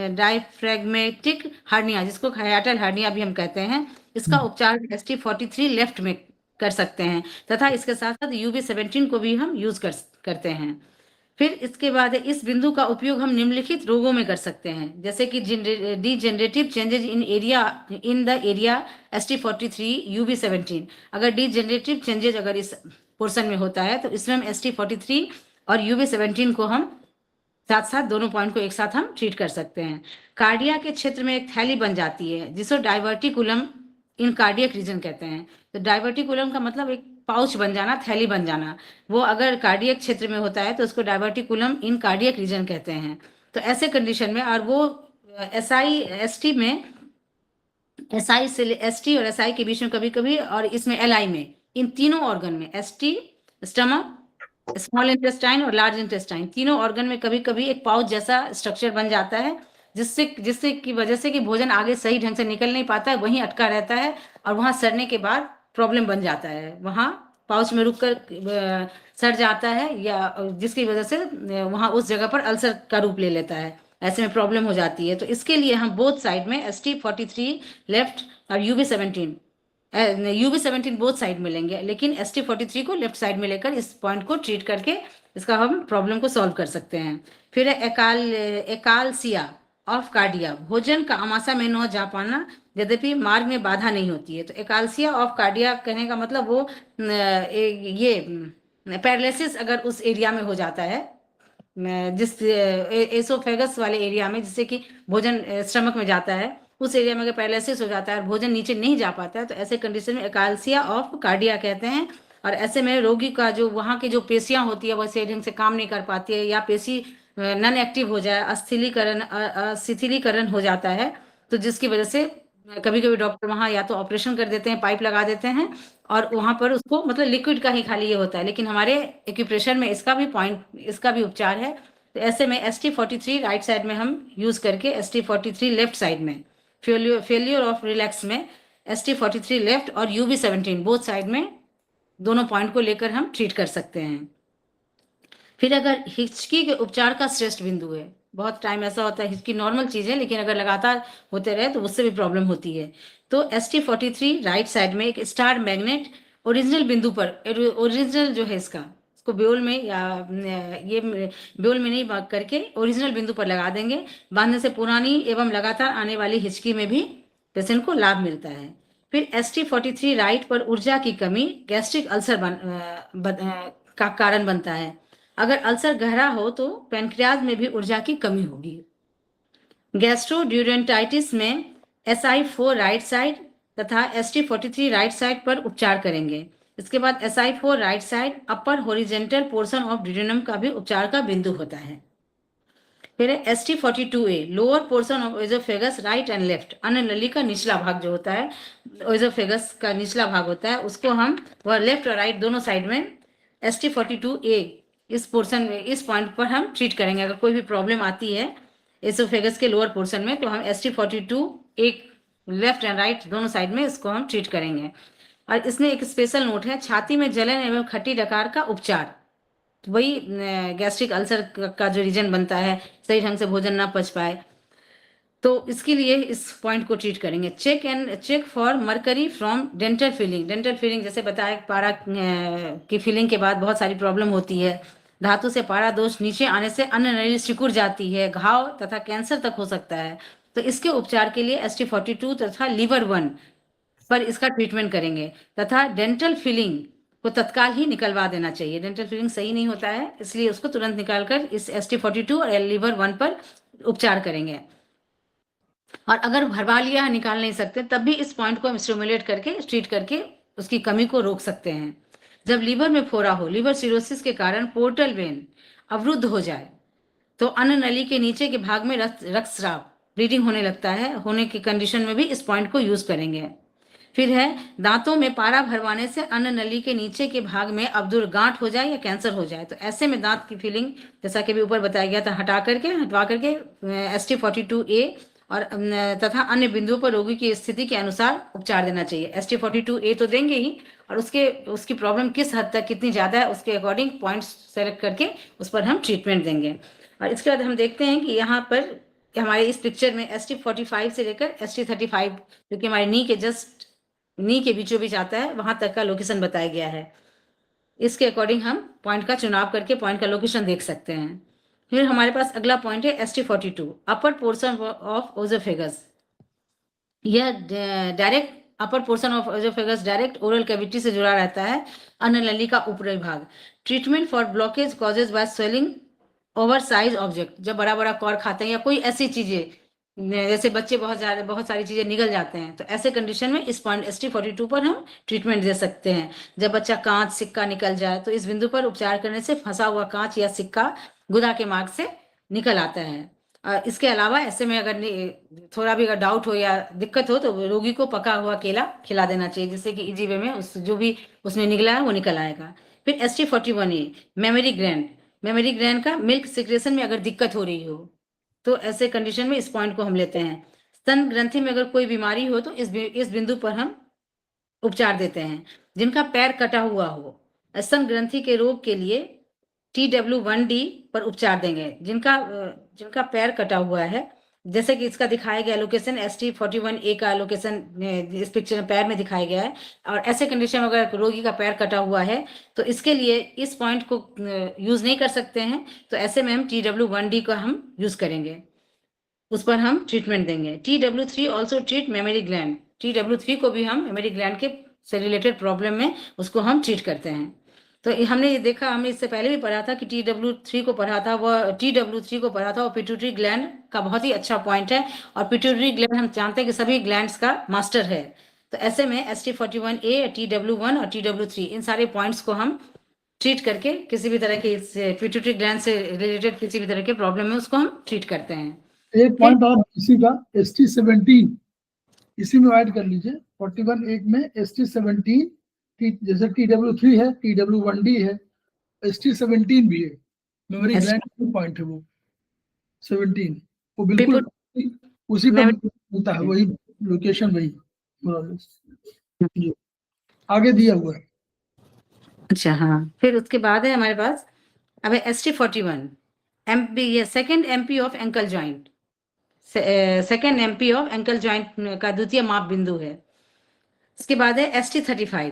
[SPEAKER 3] डायफ्रैग्मेटिक हर्निया, जिसको हाइएटल हर्निया भी हम कहते हैं। इसका उपचार ST43 लेफ्ट में कर सकते हैं, तथा इसके साथ साथ UB17 को भी हम यूज करते हैं। फिर इसके बाद इस बिंदु का उपयोग हम निम्नलिखित रोगों में कर सकते हैं, जैसे कि degenerative changes in the area ST43 UB17, अगर डीजेनरेटिव चेंजेज अगर इस पोर्शन में होता है तो इसमें हम ST43 और UB17 को हम साथ साथ दोनों पॉइंट को एक साथ हम ट्रीट कर सकते हैं। कार्डिया के क्षेत्र में एक थैली बन जाती है जिसको डाइवर्टिकुलम इन कार्डियक रीजन कहते हैं। तो डाइवर्टिकुलम का मतलब एक पाउच बन जाना, थैली बन जाना, वो अगर कार्डियक क्षेत्र में होता है तो उसको डायवर्टिकुलम इन कार्डियक रीजन कहते हैं। तो ऐसे कंडीशन में, और वो एसआई एसटी में, एसआई से एसटी और एसआई के बीच में कभी कभी, और इसमें एलआई में, इन तीनों ऑर्गन में, एसटी, स्टमक, स्मॉल इंटेस्टाइन और लार्ज इंटेस्टाइन, तीनों ऑर्गन में कभी कभी एक पाउच जैसा स्ट्रक्चर बन जाता है, जिससे जिससे की वजह से कि भोजन आगे सही ढंग से निकल नहीं पाता है, वहीं अटका रहता है, और वहां सड़ने के बाद प्रॉब्लम बन जाता है, वहां पाउच में रुककर सड़ जाता है, या जिसकी वजह से वहां उस जगह पर अल्सर का रूप ले लेता है, ऐसे में प्रॉब्लम हो जाती है। तो इसके लिए हम बोथ साइड में ST43 लेफ्ट और UB17 बोथ साइड में लेंगे, लेकिन ST43 को लेफ्ट साइड में लेकर इस पॉइंट को ट्रीट करके इसका हम प्रॉब्लम को सॉल्व कर सकते हैं। फिर है एकालसिया ऑफ कार्डिया, भोजन का आमाशय में न जा पाना यद्यपि मार्ग में बाधा नहीं होती है। तो एकालसिया ऑफ कार्डिया कहने का मतलब वो ये पैरालिसिस अगर उस एरिया में हो जाता है, जिस एसोफेगस वाले एरिया में, जिससे कि भोजन स्टमक में जाता है, उस एरिया में अगर पैरालिसिस हो जाता है और भोजन नीचे नहीं जा पाता है, तो ऐसे कंडीशन में एकालसिया ऑफ कार्डिया कहते हैं। और ऐसे में रोगी का जो वहाँ की जो पेशियां होती है वह सही ढंग से काम नहीं कर पाती है, या पेशी नॉन एक्टिव हो जाए, शिथिलीकरण हो जाता है, तो जिसकी वजह से कभी कभी डॉक्टर वहाँ या तो ऑपरेशन कर देते हैं, पाइप लगा देते हैं, और वहाँ पर उसको मतलब लिक्विड का ही खाली ये होता है, लेकिन हमारे एक्यूप्रेशर में इसका भी उपचार है। तो ऐसे में ST43 राइट साइड में हम यूज करके ST43 लेफ्ट साइड में, फेलियर ऑफ रिलैक्स में ST43 लेफ्ट और UB17 बोथ साइड में दोनों पॉइंट को लेकर हम ट्रीट कर सकते हैं। फिर अगर हिचकी के उपचार का श्रेष्ठ बिंदु है, बहुत टाइम ऐसा होता है हिचकी नॉर्मल चीज है, लेकिन अगर लगातार होते रहे तो उससे भी प्रॉब्लम होती है। तो ST43 राइट साइड में एक स्टार मैग्नेट ओरिजिनल बिंदु पर, ओरिजिनल जो है इसको ब्योल में या ये ब्योल में नहीं बांध करके ओरिजिनल बिंदु पर लगा देंगे। बांधने से पुरानी एवं लगातार आने वाली हिचकी में भी पेशेंट को लाभ मिलता है। फिर ST43 राइट पर ऊर्जा की कमी गैस्ट्रिक अल्सर का कारण बनता है। अगर अल्सर गहरा हो तो पैनक्रियाज में भी ऊर्जा की कमी होगी। गैस्ट्रोड्यूरेंटाइटिस में SI4 राइट साइड तथा ST43 राइट साइड पर उपचार करेंगे। इसके बाद SI4 right side upper horizontal portion of duodenum का भी उपचार का बिंदु होता है। फिर ST42A lower portion of oesophagus right and left, अन्न नली का निचला भाग जो होता है, ओइजोफेगस का निचला भाग होता है, उसको हम वह लेफ्ट और राइट दोनों साइड में ST42A इस पोर्शन में, इस पॉइंट पर हम ट्रीट करेंगे। अगर कोई भी प्रॉब्लम आती है एसोफेगस के लोअर पोर्शन में, तो हम ST42 एक लेफ्ट एंड राइट दोनों साइड में इसको हम ट्रीट करेंगे। और इसमें एक स्पेशल नोट है, छाती में जलन एवं खट्टी डकार का उपचार, तो वही गैस्ट्रिक अल्सर का जो रीजन बनता है, सही ढंग से भोजन ना पच पाए, तो इसके लिए इस पॉइंट को ट्रीट करेंगे। Check for mercury from dental filling जैसे बताया, पारा की फीलिंग के बाद बहुत सारी प्रॉब्लम होती है। धातु से पारा दोष नीचे आने से अन्न नली सिकुड़ जाती है, घाव तथा कैंसर तक हो सकता है। तो इसके उपचार के लिए ST42 तथा लीवर 1 पर इसका ट्रीटमेंट करेंगे, तथा डेंटल फीलिंग को तत्काल ही निकलवा देना चाहिए। डेंटल फीलिंग सही नहीं होता है, इसलिए उसको तुरंत निकालकर इस ST42 और लीवर 1 पर उपचार करेंगे। और अगर भरवा लिया निकाल नहीं सकते, तब भी इस पॉइंट को हम स्टिमुलेट करके ट्रीट करके उसकी कमी को रोक सकते हैं। जब लीवर में फोड़ा हो, लीवर सिरोसिस के कारण पोर्टल वेन अवरुद्ध हो जाए, तो अन्न नली के नीचे के भाग में रक्तस्राव ब्लीडिंग होने लगता है, होने की कंडीशन में भी इस पॉइंट को यूज करेंगे। फिर है दांतों में पारा भरवाने से अन्न नली के नीचे के भाग में अब्दुल गांठ हो जाए या कैंसर हो जाए, तो ऐसे में दांत की फीलिंग जैसा कि भी ऊपर बताया गया था, हटवा करके ST42A और तथा अन्य बिंदुओं पर रोगी की स्थिति के अनुसार उपचार देना चाहिए। ST42A तो देंगे ही, और उसकी प्रॉब्लम किस हद तक कितनी ज्यादा है उसके अकॉर्डिंग पॉइंट्स सेलेक्ट करके उस पर हम ट्रीटमेंट देंगे। और इसके बाद हम देखते हैं कि यहाँ पर हमारे इस पिक्चर में ST45 से लेकर ST35 जो कि हमारे नी के बीचों बीच आता है, वहां तक का लोकेशन बताया गया है। इसके अकॉर्डिंग हम पॉइंट का चुनाव करके पॉइंट का लोकेशन देख सकते हैं। फिर हमारे पास अगला पॉइंट है ST42 upper portion of oesophagus. यह direct upper portion of oesophagus direct oral cavity से जुड़ा रहता है, अन्न नली का ऊपरी भाग। Treatment for blockage causes by swelling over size object, जब बड़ा बड़ा कॉर खाते हैं या कोई ऐसी चीजें जैसे बच्चे बहुत सारी चीजें निगल जाते हैं, तो ऐसे कंडीशन में इस पॉइंट ST42 पर हम ट्रीटमेंट दे सकते हैं। जब बच्चा कांच सिक्का निकल जाए तो इस बिंदु पर उपचार करने से फंसा हुआ कांच या सिक्का गुदा के मार्ग से निकल आता है। इसके अलावा ऐसे में अगर थोड़ा भी अगर डाउट हो या दिक्कत हो तो रोगी को पका हुआ केला खिला देना चाहिए, जिससे कि इजी वे में उस जो भी उसमें निकला है वो निकल आएगा। फिर ST41A मेमोरी ग्लैंड का मिल्क सिक्रेशन में अगर दिक्कत हो रही हो तो ऐसे कंडीशन में इस पॉइंट को हम लेते हैं। स्तन ग्रंथि में अगर कोई बीमारी हो तो इस बिंदु पर हम उपचार देते हैं। जिनका पैर कटा हुआ हो, स्तन ग्रंथि के रोग के लिए TW1D पर उपचार देंगे। जिनका पैर कटा हुआ है, जैसे कि इसका दिखाया गया लोकेशन ST41A का लोकेशन इस पिक्चर में पैर में दिखाया गया है। और ऐसे कंडीशन में अगर रोगी का पैर कटा हुआ है तो इसके लिए इस पॉइंट को यूज नहीं कर सकते हैं, तो ऐसे में हम TW1D का हम यूज करेंगे, उस पर हम ट्रीटमेंट देंगे। TW3 also treat memory gland. TW3 को भी हम मेमोरी ग्लैंड के से रिलेटेड प्रॉब्लम में उसको हम ट्रीट करते हैं। तो हमने ये देखा, हमने इससे पहले भी पढ़ा था कि TW3 को पढ़ा था, वो पिट्यूटरी ग्लैंड का बहुत ही अच्छा पॉइंट है। और पिट्यूटरी ग्लैंड हम जानते हैं कि सभी ग्लैंड्स का मास्टर है। तो ऐसे में ST41A, TW1 और TW3 इन सारे पॉइंट्स को हम ट्रीट करके किसी भी तरह के पिट्यूटरी ग्लैंड से रिलेटेड किसी भी तरह के प्रॉब्लम में उसको हम ट्रीट करते हैं।
[SPEAKER 2] एक पॉइंट और इसी का ST17 इसी में ऐड कर लीजिए। 41 एक में ST17 जैसे TW3 है, TW1D है, ST17 भी है। मेमोरी ग्लैंड पॉइंट है वो 17, वो बिल्कुल उसी पर होता है, वही लोकेशन वही आगे दिया हुआ है।
[SPEAKER 3] अच्छा, हाँ। फिर उसके बाद है हमारे पास अब ST41 MP, second MP of ankle joint. Second MP of ankle joint का द्वितीय माप बिंदु है। इसके बाद है ST35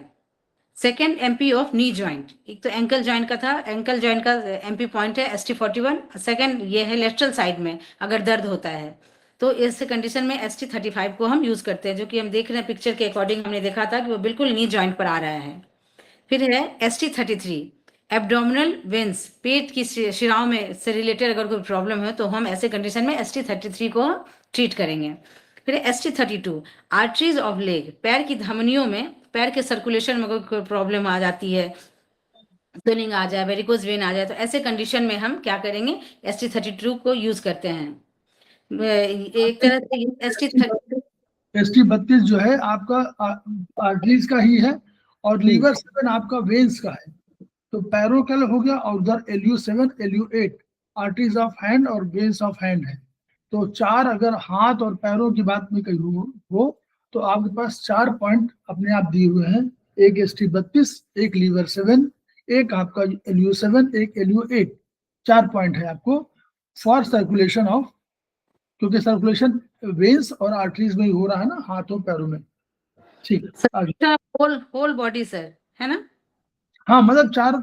[SPEAKER 3] second MP of knee joint. एक तो एंकल जॉइंट का था, एंकल जॉइंट का MP पॉइंट है ST41। सेकेंड ये है लेटरल साइड में अगर दर्द होता है तो इस कंडीशन में ST35 को हम यूज करते हैं, जो कि हम देख रहे हैं पिक्चर के अकॉर्डिंग हमने देखा था कि वो बिल्कुल नी जॉइंट पर आ रहा है। फिर है ST33 एब्डोमिनल वेंस, पेट की शिराओं में से रिलेटेड अगर कोई प्रॉब्लम है तो हम ऐसे कंडीशन में ST33 को ट्रीट करेंगे। फिर ST32 आर्टरीज ऑफ लेग, पैर की धमनियों में, पैर के सर्कुलेशन में कोई प्रॉब्लम आ जाती है, स्वेलिंग आ जाए, वेरिकोज वेन आ जाए, तो ऐसे कंडीशन में हम क्या करेंगे, ST32 को यूज करते हैं। एक तरह से
[SPEAKER 2] ST32 जो है आपका आर्टरीज का ही है और लीवर 7 आपका वेन्स का है। तो पैरों का हो गया और उधर LU7 LU8 arteries of hand और वेन्स ऑफ हैंड है। तो 4 अगर हाथ और पैरों की बात में कही हो तो आपके पास 4 पॉइंट अपने आप दिए हुए हैं। एक ST32, एक लीवर 7, एक आपका LU7, एक LU8। 4 पॉइंट है आपको फॉर सर्कुलेशन ऑफ, क्योंकि सर्कुलेशन वेन्स और आर्टरीज में ही हो रहा है ना, हाथों पैरों में। ठीक है,
[SPEAKER 3] होल बॉडी सर, है ना?
[SPEAKER 2] हाँ, मतलब 4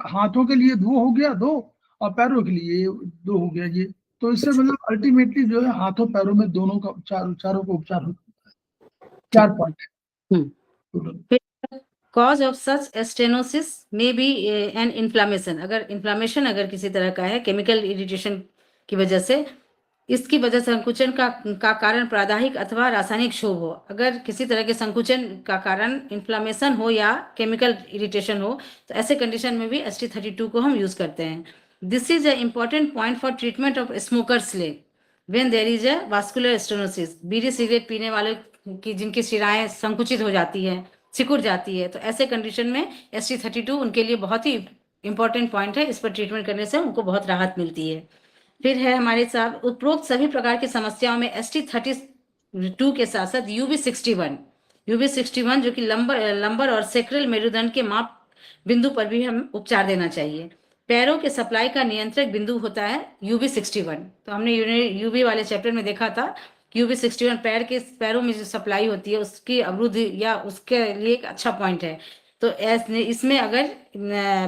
[SPEAKER 2] हाथों के लिए 2 हो गया, 2 और पैरों के लिए 2 हो गया ये। तो इससे मतलब अल्टीमेटली जो है हाथों पैरों में दोनों का चारों का उपचार होता है। 4 point.
[SPEAKER 3] Cause of such stenosis में बी एन इन्फ्लामेशन, अगर इन्फ्लामेशन अगर किसी तरह का है केमिकल इरिटेशन की वजह से, इसकी वजह से संकुचन का कारण प्रादाहिक अथवा रासायनिक क्षोभ हो। अगर किसी तरह के संकुचन का कारण इन्फ्लामेशन हो या केमिकल इरिटेशन हो तो ऐसे कंडीशन में भी ST32 को हम यूज करते हैं। This is a important point for treatment of smokers leg when there is a vascular stenosis. Bidi cigarette पीने वाले की जिनकी शिराएं संकुचित हो जाती है, सिकुड़ जाती है, तो ऐसे कंडीशन में ST32 उनके लिए बहुत ही इंपॉर्टेंट पॉइंट है। इस पर ट्रीटमेंट करने से उनको बहुत राहत मिलती है। फिर है हमारे साथ उपरोक्त सभी प्रकार की समस्याओं में ST32 के साथ साथ UB61 जो कि लंबर और सेक्रल मेरुदंड के माप बिंदु पर भी हम उपचार देना चाहिए। पैरों के सप्लाई का नियंत्रक बिंदु होता है UB61। तो हमने यूबी वाले चैप्टर में देखा था कि UB61 पैरों में जो सप्लाई होती है उसकी अवरुद्ध या उसके लिए एक अच्छा पॉइंट है। तो इसमें अगर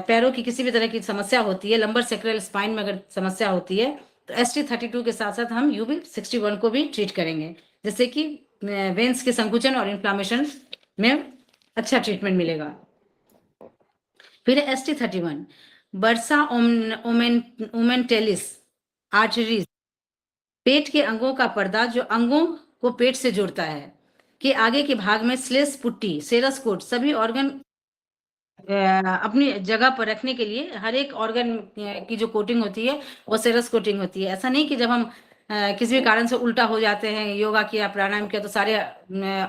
[SPEAKER 3] पैरों की किसी भी तरह की समस्या होती है, लंबर सेक्रल स्पाइन में अगर समस्या होती है तो ST32 के साथ साथ हम UB61 को भी ट्रीट करेंगे, जिससे कि वेन्स के संकुचन और इन्फ्लामेशन में अच्छा ट्रीटमेंट मिलेगा। फिर ST31 बर्सा ओमेंटेलिस आर्टरीज, पेट के अंगों का पर्दा जो अंगों को पेट से जोड़ता है कि आगे के भाग में स्लेस पुट्टी, सेरस कोट सभी ऑर्गन अपनी जगह पर रखने के लिए हर एक ऑर्गन की जो कोटिंग होती है वो सेरस कोटिंग होती है। ऐसा नहीं कि जब हम किसी भी कारण से उल्टा हो जाते हैं, योगा किया, प्राणायाम किया, तो सारे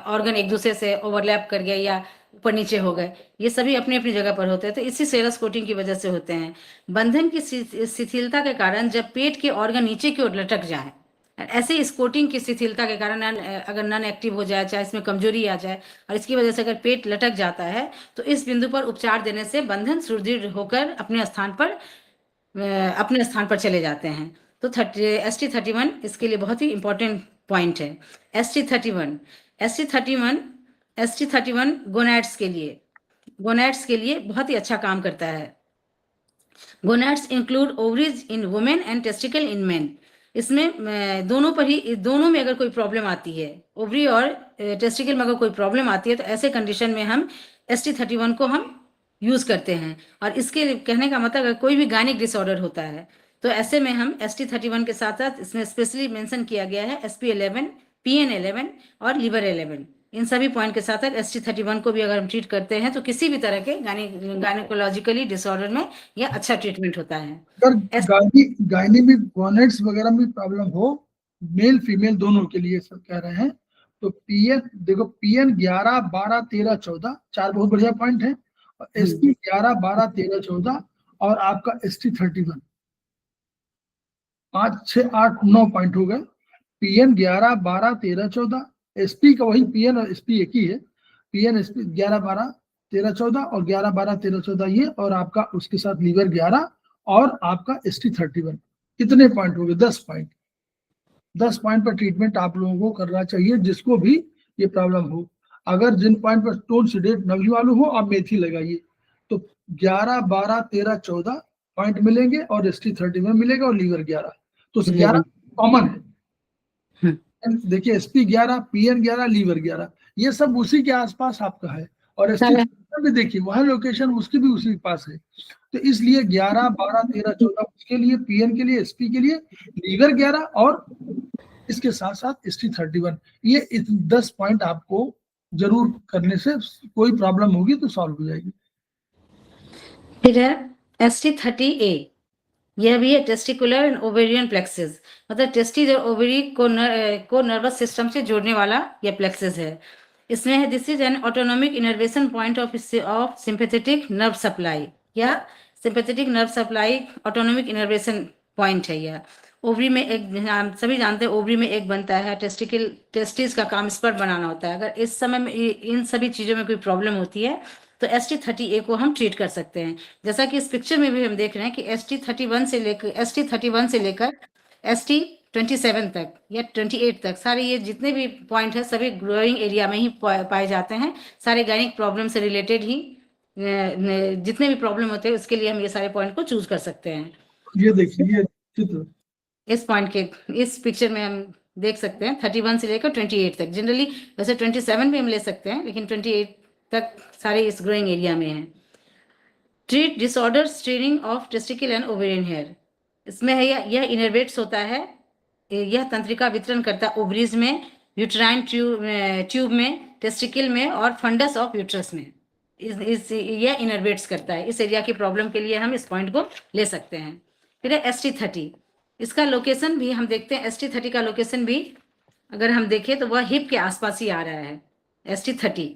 [SPEAKER 3] ऑर्गन एक दूसरे से ओवरलैप कर गए या ऊपर नीचे हो गए। ये सभी अपनी अपनी जगह पर होते हैं, तो इसी सेरस कोटिंग की वजह से होते हैं। बंधन की शिथिलता के कारण जब पेट के ऑर्गन नीचे की ओर लटक जाए, ऐसे इस कोटिंग की शिथिलता के कारण अगर नॉन एक्टिव हो जाए, चाहे इसमें कमजोरी आ जाए और इसकी वजह से अगर पेट लटक जाता है, तो इस बिंदु पर उपचार देने से बंधन सुदृढ़ होकर अपने स्थान पर चले जाते हैं। तो ST31 इसके लिए बहुत ही इंपॉर्टेंट पॉइंट है। ST31 गोनैड्स के लिए बहुत ही अच्छा काम करता है। Gonads include ovaries in women and testicle in main. इसमें दोनों में अगर कोई प्रॉब्लम आती है, ओवरी और टेस्टिकल में अगर कोई प्रॉब्लम आती है, तो ऐसे कंडीशन में हम ST31 को हम यूज करते हैं। और इसके कहने का मतलब अगर कोई भी गायनिक डिसऑर्डर होता है, तो ऐसे में हम ST31 के साथ साथ इसमें स्पेशली मेंशन किया गया है SP11, PN11 और लिवर 11। इन सभी पॉइंट के साथ साथ ST31 को भी अगर हम ट्रीट करते हैं, तो किसी भी तरह के गायनिकोलॉजिकली डिसऑर्डर में यह अच्छा ट्रीटमेंट होता है।
[SPEAKER 2] अगर गायनी में गोनेट्स वगैरह में प्रॉब्लम हो, मेल फीमेल दोनों के लिए सब कह रहे हैं, तो देखो PN 11, 12, 13, 14 चार बहुत बढ़िया पॉइंट है। SP 11, 12, 13, 14 और आपका ST31 5, 6, 8, 9 पॉइंट हो गए। PN 11, 12, 13, 14, SP का वही PN और SP एक ही है। PN SP 11, 12, 13, 14 और 11, 12, 13, 14 ये, और आपका उसके साथ लीवर 11 और आपका ST31। कितने पॉइंट हो गए? 10 पॉइंट। 10 पॉइंट पर ट्रीटमेंट आप लोगों को करना चाहिए, जिसको भी ये प्रॉब्लम हो। अगर जिन पॉइंट पर टोन सीडेट नवी वालू हो, आप मेथी लगाइए, तो 11, 12, 13, 14 पॉइंट मिलेंगे और ST31 मिलेगा और लीवर 11। तो 11 कॉमन है। देखिए SP 11, PN 11, लीवर 11, ये सब उसी के आसपास आपका है। और ST31 भी देखिए वहां लोकेशन उसकी भी उसी के पास है। तो इसलिए 11, 12, 13, 14 उसके लिए, PN के लिए, SP के लिए, लीवर 11 और इसके साथ साथ ST31। ये 10 पॉइंट आपको जरूर करने से कोई प्रॉब्लम होगी तो सॉल्व हो जाएगी।
[SPEAKER 3] फिर है ST30A। यह भी है टेस्टिकुलर एंड ओवेरियन प्लेक्सेस, मतलब टेस्टिस और ओवरी को नर्वस सिस्टम से जोड़ने वाला यह प्लेक्सेस है। इसमें है this is an autonomic innervation point of sympathetic nerve supply, या sympathetic nerve supply autonomic innervation point है यह। ओवरी में एक, सभी जानते हैं ओवरी में एक बनता है, टेस्टिस का काम स्पर्म बनाना होता है। अगर इस समय में इन सभी चीजों में कोई प्रॉब्लम होती है, तो ST30A को हम ट्रीट कर सकते हैं। जैसा कि इस पिक्चर में भी हम देख रहे हैं कि ST31 से लेकर ST27 तक या 28 तक सारे ये जितने भी पॉइंट है सभी ग्रोइंग एरिया में ही पाए जाते हैं। सारे गायनिक प्रॉब्लम से रिलेटेड ही जितने भी प्रॉब्लम होते हैं उसके लिए हम ये सारे पॉइंट को चूज कर सकते हैं।
[SPEAKER 2] ये देखिए चित्र,
[SPEAKER 3] इस पॉइंट के इस पिक्चर में हम देख सकते हैं 31 से लेकर 28 तक। जनरली वैसे 27 भी हम ले सकते हैं, लेकिन 28 तक सारे इस ग्रोइंग एरिया में हैं। Treat disorder straining of testicle and ovarian hair. इसमें है यह इनर्वेट्स होता है, यह तंत्रिका वितरण करता है ओवरीज में, यूट्राइन ट्यूब में, टेस्टिकल में और फंडस ऑफ यूट्रस में। यह इनर्वेट्स करता है। इस एरिया की प्रॉब्लम के लिए हम इस पॉइंट को ले सकते हैं। फिर है ST30। इसका लोकेशन भी हम देखते हैं, ST30 का लोकेशन भी अगर हम देखें तो वह हिप के आसपास ही आ रहा है। ST30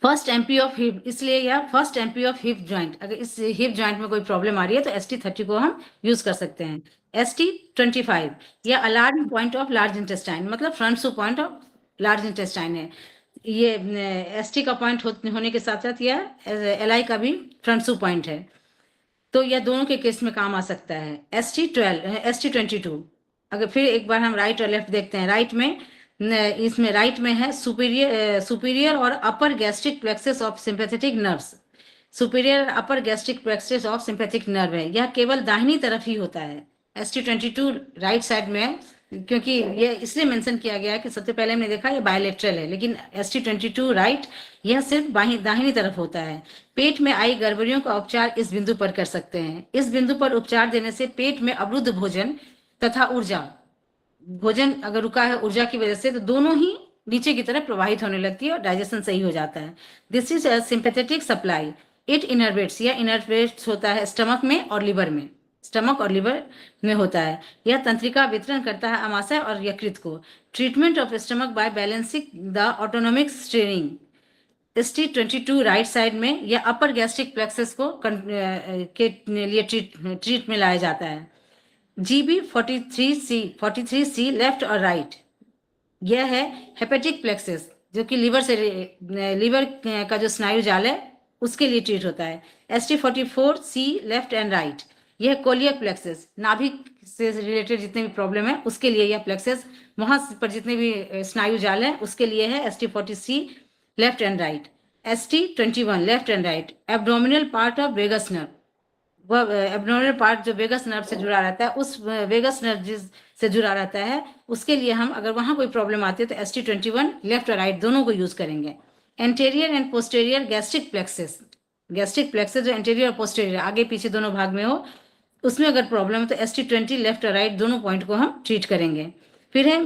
[SPEAKER 3] first MP of hip, इसलिए यह first MP of hip joint. अगर इस हिप ज्वाइंट में कोई प्रॉब्लम आ रही है तो ST30 को हम यूज कर सकते हैं। ST25 यह alarm point of large intestine, मतलब फ्रंट सू पॉइंट ऑफ लार्ज इंटेस्टाइन है। ये ST का पॉइंट होने के साथ साथ यह LI का भी फ्रंट सू पॉइंट है, तो यह दोनों के केस में काम आ सकता है। ST22 अगर फिर एक बार हम राइट और लेफ्ट देखते हैं, राइट में इसमें राइट में है सुपीरियर और upper gastric plexus of sympathetic nerves. Superior upper gastric plexus of sympathetic nerve है, यह केवल दाहिनी तरफ ही होता है। ST22 राइट साइड में है, क्योंकि ये इसलिए मेंशन किया गया है कि सबसे पहले हमने देखा ये बायलेटरल है, लेकिन ST22 राइट यह सिर्फ दाहिनी तरफ होता है। पेट में आई गड़बड़ियों का उपचार इस बिंदु पर कर सकते हैं। इस बिंदु पर उपचार देने से पेट में अवरुद्ध भोजन तथा ऊर्जा, भोजन अगर रुका है ऊर्जा की वजह से तो दोनों ही नीचे की तरफ प्रवाहित होने लगती है और डाइजेशन सही हो जाता है। This is a sympathetic supply. It innervates, या इनर्वेट्स होता है स्टमक में और लिवर में, स्टमक और लिवर में होता है। यह तंत्रिका वितरण करता है आमाशय और यकृत को। Treatment of stomach by balancing the autonomic steering, ST22 right side में या अपर गैस्ट्रिक प्लेक्सस को के लिए ट्रीट में लाया जाता है। GB 43C लेफ्ट और राइट, यह है हेपेटिक प्लेक्सस, जो कि लीवर का जो स्नायु जाल है उसके लिए ट्रीट होता है। ST44C लेफ्ट एंड राइट, यह कोलियक प्लेक्सस, नाभिक से रिलेटेड जितने भी प्रॉब्लम है उसके लिए यह प्लेक्सस, वहां पर जितने भी स्नायु जाल है उसके लिए है ST40C left and right. ST21 left and right, abdominal part of vagus nerve, वह एब्डोमिनल पार्ट जो वेगस नर्व से जुड़ा रहता है, उस वेगस नर्व जिससे जुड़ा रहता है उसके लिए हम अगर वहां कोई प्रॉब्लम आती है तो ST21 लेफ्ट और राइट दोनों को यूज करेंगे। Anterior and posterior gastric plexus, gastric plexus जो एंटेरियर और पोस्टेरियर आगे पीछे दोनों भाग में हो, उसमें अगर प्रॉब्लम है तो ST20 लेफ्ट और राइट दोनों पॉइंट को हम ट्रीट करेंगे। फिर है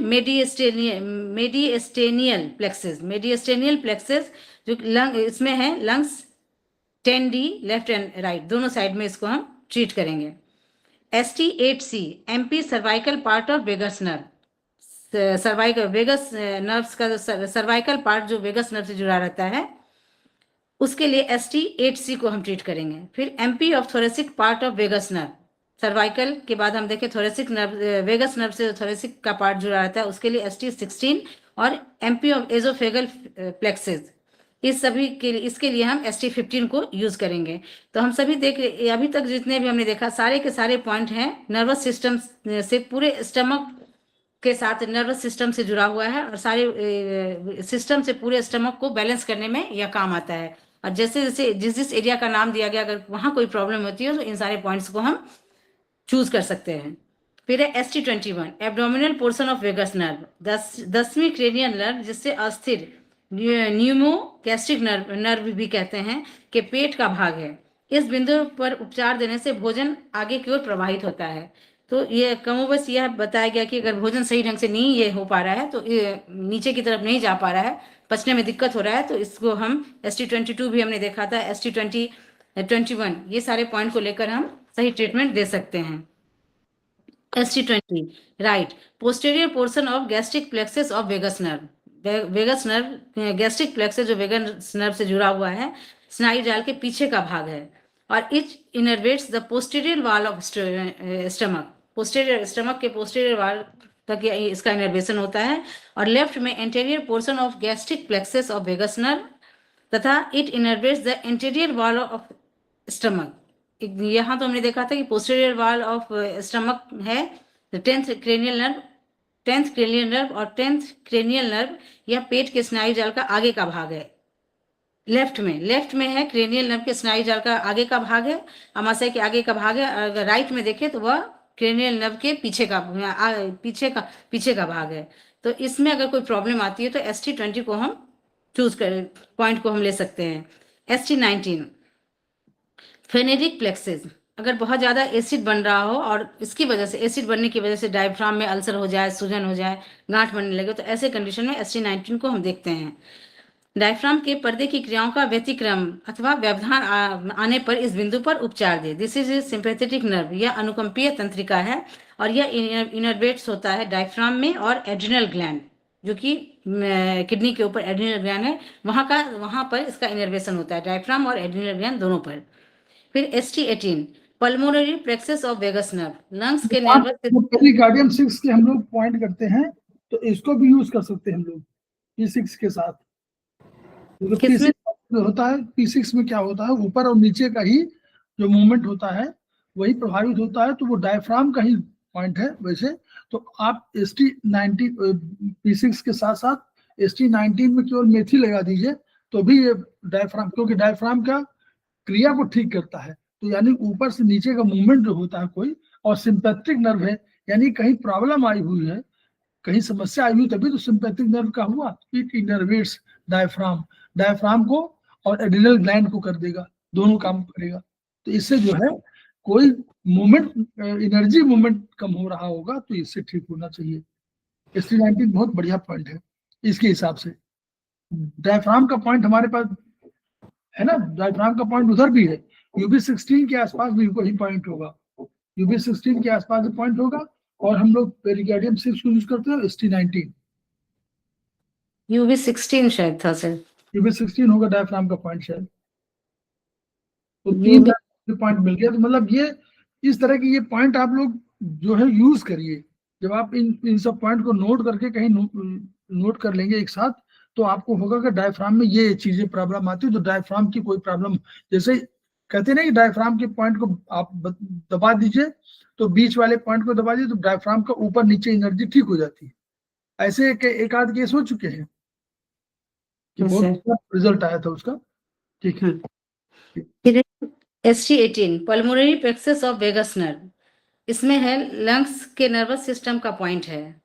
[SPEAKER 3] मेडिएस्टेनियल प्लेक्सस। मेडिएस्टेनियल प्लेक्सस जो लंग, इसमें है lungs 10D left and right दोनों साइड में इसको हम ट्रीट करेंगे। ST8C MP cervical part of vagus nerve, cervical vagus nerves का सर्वाइकल पार्ट जो वेगस नर्व से जुड़ा रहता है उसके लिए ST8C को हम ट्रीट करेंगे। फिर MP of thoracic part of vagus nerve, cervical के बाद हम देखें थोरेसिक नर्व, वेगस नर्व से थोरेसिक का पार्ट जुड़ा रहता है उसके लिए ST16 और MP ऑफ एजोफेगल प्लेक्सस, इस सभी के लिए, इसके लिए हम ST15 को यूज करेंगे। तो हम सभी देख अभी तक जितने भी हमने देखा सारे के सारे पॉइंट हैं नर्वस सिस्टम से, पूरे स्टमक के साथ नर्वस सिस्टम से जुड़ा हुआ है और सारे सिस्टम से पूरे स्टमक को बैलेंस करने में यह काम आता है। और जैसे जैसे जिस एरिया का नाम दिया गया अगर वहां कोई प्रॉब्लम होती है तो इन सारे पॉइंट्स को हम चूज कर सकते हैं। फिर है ST21 abdominal portion of vagus nerve, 10वीं क्रेनियल नर्व जिससे अस्थिर न्यूमो गैस्ट्रिक नर्व भी कहते हैं कि पेट का भाग है। इस बिंदु पर उपचार देने से भोजन आगे की ओर प्रवाहित होता है। तो ये कमोबस यह बताया गया कि अगर भोजन सही ढंग से नहीं ये हो पा रहा है तो ये नीचे की तरफ नहीं जा पा रहा है, पचने में दिक्कत हो रहा है, तो इसको हम ST22 भी हमने देखा था, ST21 ये सारे पॉइंट को लेकर हम सही ट्रीटमेंट दे सकते हैं। ST20 right, posterior portion of gastric plexus of vagus nerve, vagus nerve gastric plexus जो वेगस नर्व से जुड़ा हुआ है स्नायु जाल के पीछे का भाग है और it innervates the posterior wall of stomach, posterior stomach के पोस्टीरियर वॉल तक इसका इनर्वेशन होता है। और लेफ्ट में anterior portion of gastric plexus of vagus nerve तथा it innervates the anterior wall of stomach. यहाँ तो हमने देखा था कि पोस्टीरियर वॉल ऑफ स्टमक है 10th cranial nerve, 10th cranial nerve और 10th क्रेनियल नर्व यह पेट के स्नायु जाल का आगे का भाग है। लेफ्ट में है क्रेनियल नर्व के स्नायु जाल का आगे का भाग है, अमाशय के आगे का भाग है। अगर राइट में देखें तो वह क्रेनियल नर्व के पीछे का भाग है। तो इसमें अगर कोई प्रॉब्लम आती है तो ST20 को हम चूज कर पॉइंट को हम ले सकते हैं। ST19 फेनेरिक प्लेक्सस, अगर बहुत ज़्यादा एसिड बन रहा हो और इसकी वजह से एसिड बनने की वजह से डायफ्राम में अल्सर हो जाए, सूजन हो जाए, गांठ बनने लगे, तो ऐसे कंडीशन में ST19 को हम देखते हैं। डायफ्राम के पर्दे की क्रियाओं का व्यतिक्रम अथवा व्यवधान आने पर इस बिंदु पर उपचार दे। दिस इज सिंपैथेटिक नर्व, यह अनुकंपीय तंत्रिका है और यह इनर्वेट्स होता है डायफ्राम में और एड्रिनल ग्लैंड, जो कि किडनी के ऊपर एड्रिनल ग्लैंड है, वहां पर इसका इनर्वेशन होता है, डायफ्राम और एड्रिनल ग्लैंड दोनों पर। फिर ST18 pulmonary plexus of vagus nerve, lungs के नर्वस
[SPEAKER 2] कार्डियम 6 के हम लोग पॉइंट करते हैं तो इसको भी यूज कर सकते हैं हम लोग P6 के साथ। P6 होता है, P6 में क्या होता है, ऊपर और नीचे का ही जो मूवमेंट होता है वही प्रभावित होता है, तो वो डायफ्राम का ही पॉइंट है। वैसे तो आप ST19 P6 के साथ साथ ST19 में केवल मेथी लगा दीजिए तो भी ये डायफ्राम, क्योंकि डायफ्राम का क्रिया को ठीक करता है, तो यानी ऊपर से नीचे का मूवमेंट जो होता है कोई, और सिंपैथिक नर्व है, यानी कहीं प्रॉब्लम आई हुई है, कहीं समस्या आई हुई तभी तो सिंपैथिक नर्व का हुआ। इट इनर्वेट्स डायफ्राम को और एड्रिनल ग्लैंड को कर देगा, दोनों काम करेगा। तो इससे जो है कोई मूवमेंट, एनर्जी मूवमेंट कम हो रहा होगा तो इससे ठीक होना चाहिए। ST19 बहुत बढ़िया पॉइंट है इसके हिसाब से। डायफ्राम का पॉइंट हमारे पास है ना, डायफ्राम का पॉइंट उधर भी है, UB16 के आसपास भी वही पॉइंट होगा, UB16 के आसपास भी पॉइंट होगा। और हम लोग पेरिकार्डियम 6 को यूज करते हैं, ST19
[SPEAKER 3] UB16 शायद था सर।
[SPEAKER 2] UB16 होगा डायफ्राम का पॉइंट शायद। तो
[SPEAKER 3] UB
[SPEAKER 2] 3 पॉइंट मिल गया। तो मतलब ये इस तरह के ये पॉइंट आप लोग जो है यूज करिए। जब आप इन सब पॉइंट को नोट करके कहीं नोट कर लेंगे एक साथ, तो आपको होगा कि डायफ्राम में ये चीजें प्रॉब्लम आती है। तो डायफ्राम की कोई प्रॉब्लम, जैसे कहते ना कि डायफ्राम के पॉइंट को आप दबा दीजिए, तो बीच वाले पॉइंट को दबा दीजिए तो डायफ्राम का ऊपर नीचे एनर्जी ठीक हो जाती है। ऐसे एक आध केस हो चुके हैं कि बहुत अच्छा रिजल्ट आया था उसका। ठीक है।
[SPEAKER 3] फिर ST18 pulmonary plexus of vagus nerve, इसमें है लंग्स के नर्वस सिस्टम का पॉइंट है।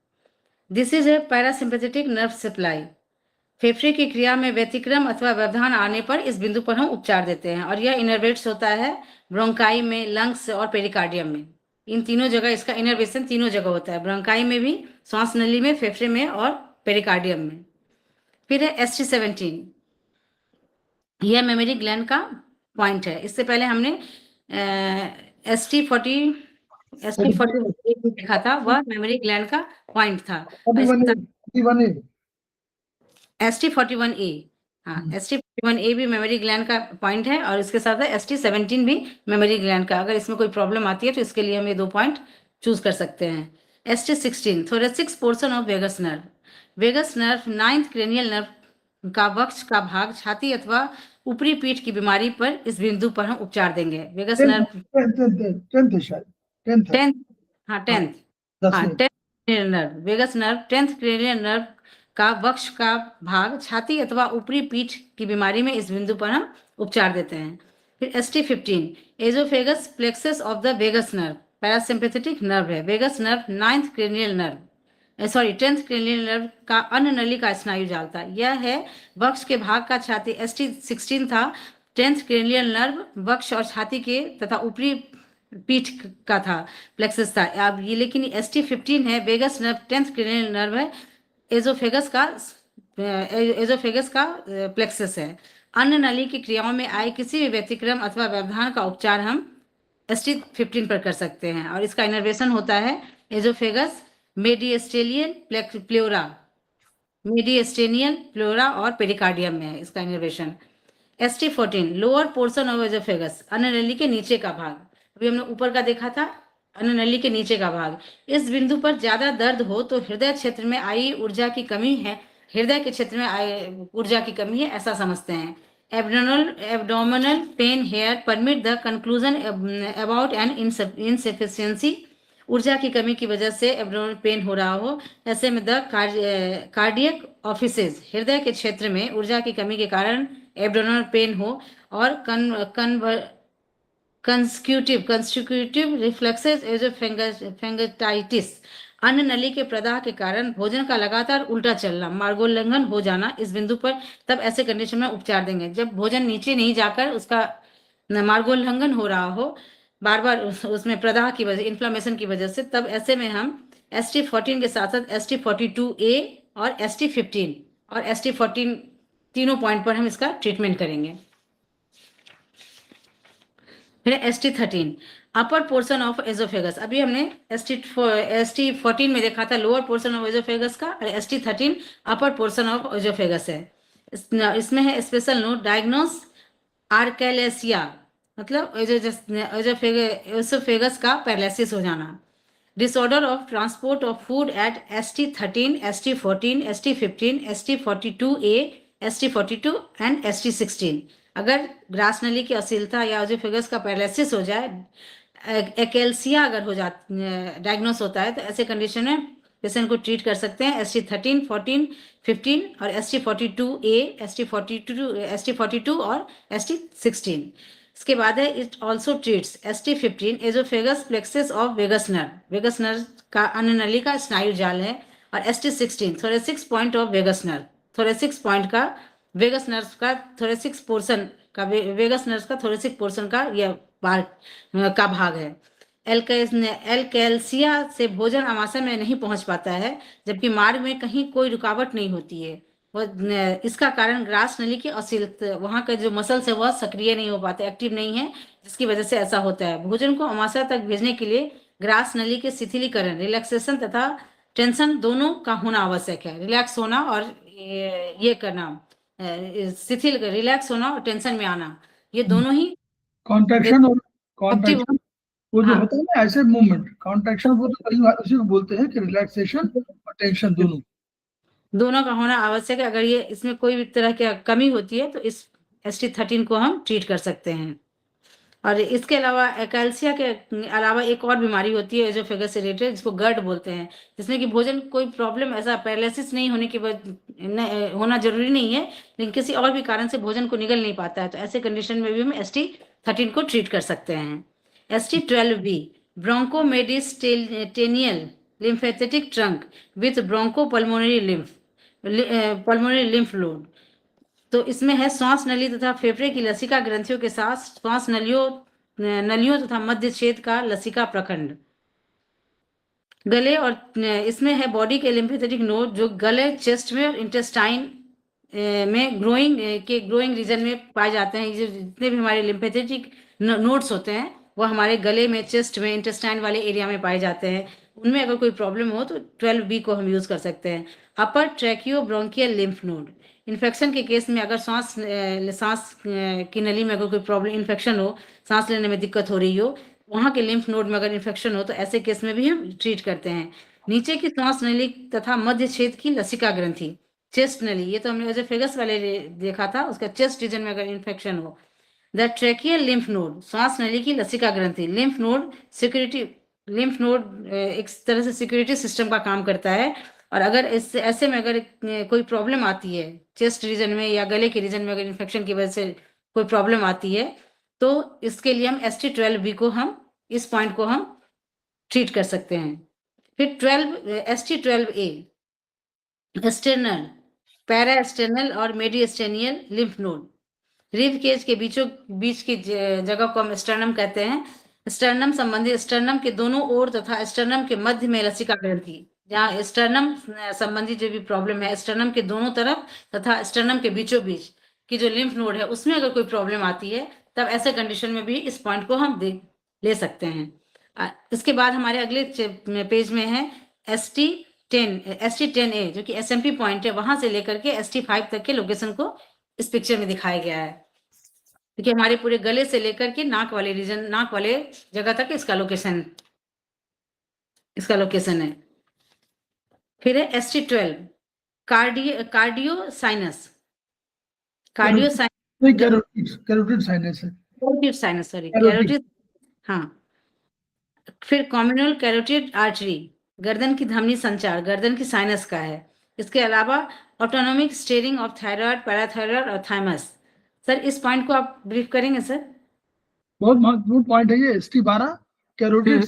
[SPEAKER 3] This is a parasympathetic nerve supply. फेफड़े की क्रिया में व्यतिक्रम अथवा व्यवधान आने पर इस बिंदु पर हम उपचार देते हैं, और यह इनर्वेट्स होता है ब्रोंकाई में, लंग्स और पेरिकार्डियम में। इन तीनों जगह इसका इनर्वेशन तीनों जगह होता है, ब्रोंकाई में भी, श्वास नली में, फेफड़े में और पेरिकार्डियम में। फिर है ST17, यह मेमोरी ग्लैंड का पॉइंट है। इससे पहले हमने ST40 देखा था, वह मेमोरी ग्लैंड का पॉइंट था। ST41A, हाँ, ST41A भी मेमोरी ग्लैंड का पॉइंट है, और इसके साथ ST17 भी मेमोरी ग्लैंड का। अगर इसमें कोई प्रॉब्लम आती है तो इसके लिए हम ये 2 पॉइंट चूज कर सकते हैं। ST16 thoracic portion of vagus nerve. Vagus nerve 9th cranial nerve का वक्ष का भाग छाती अथवा ऊपरी पीठ की बीमारी पर इस बिंदु पर हम उपचार देंगे। Vagus nerve 10th nerve, vagus nerve 10th cranial nerve का वक्ष का भाग छाती अथवा ऊपरी पीठ की बीमारी में इस बिंदु पर हम उपचार देते हैं। फिर ST15 oesophagus plexus of the vagus nerve, parasympathetic nerve है। Vagus nerve 9th cranial nerve 10th cranial nerve का अन्य नली का स्नायु जाल था। यह है वक्ष के भाग का छाती। ST16 था 10th क्रेनियल नर्व वक्ष और छाती के तथा ऊपरी पीठ का था, प्लेक्सस था। अब ये लेकिन ST15 है, vagus nerve 10th cranial nerve है, एजोफेगस का प्लेक्सस है। अन्य नली की क्रियाओं में आए किसी भी व्यतिक्रम अथवा व्यवधान का उपचार हम ST15 पर कर सकते हैं, और इसका इनर्वेशन होता है एजोफेगस, मेडिएस्टेलियन प्लेउरा और पेरिकार्डियम में है इसका innervation. ST14 lower portion of oesophagus, अन्य नली के नीचे का भाग। अभी हमने ऊपर का देखा था, अन्य नली के नीचे का भाग। इस बिंदु पर ज्यादा दर्द हो तो हृदय क्षेत्र में आई ऊर्जा की कमी है, हृदय के क्षेत्र में आई ऊर्जा की कमी है, ऐसा समझते हैं। Abdominal pain here permit the conclusion about an insufficiency. ऊर्जा की कमी की वजह से एब्डोमिनल पेन हो रहा हो, ऐसे में द कार्डियक ऑफिसेज, हृदय के क्षेत्र में ऊर्जा की कमी के कारण एब्डोमिनल पेन हो, और कंस्टिट्यूटिव रिफ्लेक्सेस एजोफेंगाइटिस, अन्य नली के प्रदाह के कारण भोजन का लगातार उल्टा चलना, मार्गोल्लंघन हो जाना इस बिंदु पर, तब ऐसे कंडीशन में उपचार देंगे। जब भोजन नीचे नहीं जाकर उसका मार्गोल्लंघन हो रहा हो बार बार उसमें प्रदाह की वजह, इन्फ्लामेशन की वजह से, तब ऐसे में हम ST14 के साथ साथ ST42A और ST15 और ST14 तीनों पॉइंट पर हम इसका ट्रीटमेंट करेंगे। फिर ST13 अपर पोर्शन ऑफ एजोफेगस। अभी हमने ST14 में देखा था लोअर पोर्शन ऑफ एजोफेगस का, और ST13 अपर पोर्शन ऑफ एजोफेगस है। इसमें है स्पेशल नोट, डायग्नोस आर्केलेसिया, मतलब एजोफेगस का पैरालिसिस हो जाना। Disorder of transport of food at ST13, ST14, ST15, ST42A, ST42 and ST16। अगर ग्रास नली की अशीलता या एजोफेगस का पैरालिसिस हो जाए, एकेल्सिया अगर हो जाता डायग्नोस होता है, तो ऐसे कंडीशन में पेशेंट को ट्रीट कर सकते हैं ST13, 14, 15 और ST42A, ST42 और ST16। इसके बाद है it also treats ST15 oesophagus plexus of vagus nerve, vagus nerve का अन्य नली का स्नायु जाल है, और ST16 thoracics point of vagus nerve, thoracics point का वेगस नर्व का थोरेसिक्स पोर्शन का वेगस नर्व का थोरेसिक पोर्शन का यह का भाग है। एलकैल्सिया से भोजन आमाशय में नहीं पहुंच पाता है, जबकि मार्ग में कहीं कोई रुकावट नहीं होती है। इसका कारण ग्रास नली की अशिथिल, वहां का जो मसल्स है वह सक्रिय नहीं हो पाते, एक्टिव नहीं है, जिसकी वजह से ऐसा होता है। भोजन को आमाशय तक भेजने के लिए ग्रास नली के शिथिलीकरण, रिलैक्सेशन तथा टेंशन दोनों का होना आवश्यक है। रिलैक्स होना और ये करना, शिथिल रिलैक्स होना और टेंशन में आना, ये दोनों ही
[SPEAKER 2] कॉन्ट्रैक्शन और
[SPEAKER 3] एक्टिव।
[SPEAKER 2] कॉन्ट्रैक्शन वो जो
[SPEAKER 3] हाँ,
[SPEAKER 2] होता है ना ऐसे मूवमेंट, कॉन्ट्रैक्शन वो तो कई बार उसी को बोलते हैं कि रिलैक्सेशन और टेंशन
[SPEAKER 3] दोनों का होना आवश्यक है। अगर ये इसमें कोई भी तरह की कमी होती है तो इस ST13 को हम ट्रीट कर सकते हैं। और इसके अलावा कैल्शिया के अलावा एक और बीमारी होती है एजोफेगस से रिलेटेड, जिसको गर्ड बोलते हैं, जिसमें कि भोजन कोई प्रॉब्लम, ऐसा पैरालिसिस नहीं होने की होना जरूरी नहीं है, लेकिन किसी और भी कारण से भोजन को निगल नहीं पाता है, तो ऐसे कंडीशन में भी हम ST13 को ट्रीट कर सकते हैं। ST12B ब्रोंकोमेडिस्टेनियल lymphatic trunk with bronchopulmonary lymph node। तो इसमें है श्वास नली तथा फेफड़े की लसिका ग्रंथियों के साथ श्वास नलियों तथा मध्य छेद का लसिका प्रखंड। गले और इसमें है बॉडी के लिम्फेटिक नोड, जो गले, चेस्ट में और इंटेस्टाइन में ग्रोइंग रीजन में पाए जाते हैं। ये जितने भी हमारे लिम्फेटिक नोड्स होते हैं वो हमारे गले में, चेस्ट में, इंटेस्टाइन वाले एरिया में पाए जाते हैं। उनमें अगर कोई प्रॉब्लम हो तो 12B को हम यूज कर सकते हैं। Upper tracheo bronchial lymph node, infection के केस में अगर सांस की नली में अगर कोई प्रॉब्लम, इन्फेक्शन हो, सांस लेने में दिक्कत हो रही हो, वहां के लिम्फ नोड में अगर इन्फेक्शन हो तो ऐसे केस में भी हम ट्रीट करते हैं। नीचे की श्वास नली तथा मध्य छेद की लसिका ग्रंथि, चेस्ट नली, ये तो हमने एजोफेगस वाले देखा था, उसका चेस्ट रीजन में अगर इन्फेक्शन हो। द ट्रैकियल लिम्फ नोड, श्वास नली की लसिका ग्रंथि, लिम्फ नोड एक तरह से सिक्योरिटी सिस्टम का काम करता है। और अगर ऐसे में अगर कोई प्रॉब्लम आती है चेस्ट रीजन में या गले के रीजन में, अगर इन्फेक्शन की वजह से कोई प्रॉब्लम आती है, तो इसके लिए हम ST12B को हम इस पॉइंट को हम ट्रीट कर सकते हैं। फिर ST12A एक्सटर्नल, पैरा एक्सटर्नल और मेडिएस्टेनियल लिम्फ नोड, रिब केज के बीच की जगह को हम स्टर्नम कहते हैं। स्टर्नम संबंधी, स्टर्नम के दोनों ओर तथा स्टर्नम के मध्य में लसिका ग्रंथि, जहाँ स्टर्नम संबंधी जो भी प्रॉब्लम है, स्टर्नम के दोनों तरफ तथा स्टर्नम के बीचों बीच की जो लिम्फ नोड है उसमें अगर कोई प्रॉब्लम आती है, तब ऐसे कंडीशन में भी इस पॉइंट को हम ले सकते हैं। इसके बाद हमारे अगले पेज में है ST10A, जो कि SMP पॉइंट है, वहां से लेकर के ST5 तक के लोकेशन को इस पिक्चर में दिखाया गया है। देखिए हमारे पूरे गले से लेकर के नाक वाले जगह तक इसका लोकेशन है। फिर है ST12 cardio sinus,
[SPEAKER 2] carotid sinus है,
[SPEAKER 3] कैरोटिड, हाँ। फिर कॉम्युनल कैरोटिड आर्टरी, गर्दन की धमनी संचार, गर्दन की साइनस का है। इसके अलावा autonomic steering of thyroid, parathyroid और थाइमस। सर इस पॉइंट को आप ब्रीफ करेंगे सर?
[SPEAKER 2] बहुत महत्वपूर्ण पॉइंट है ये। ST12 कैरोटिड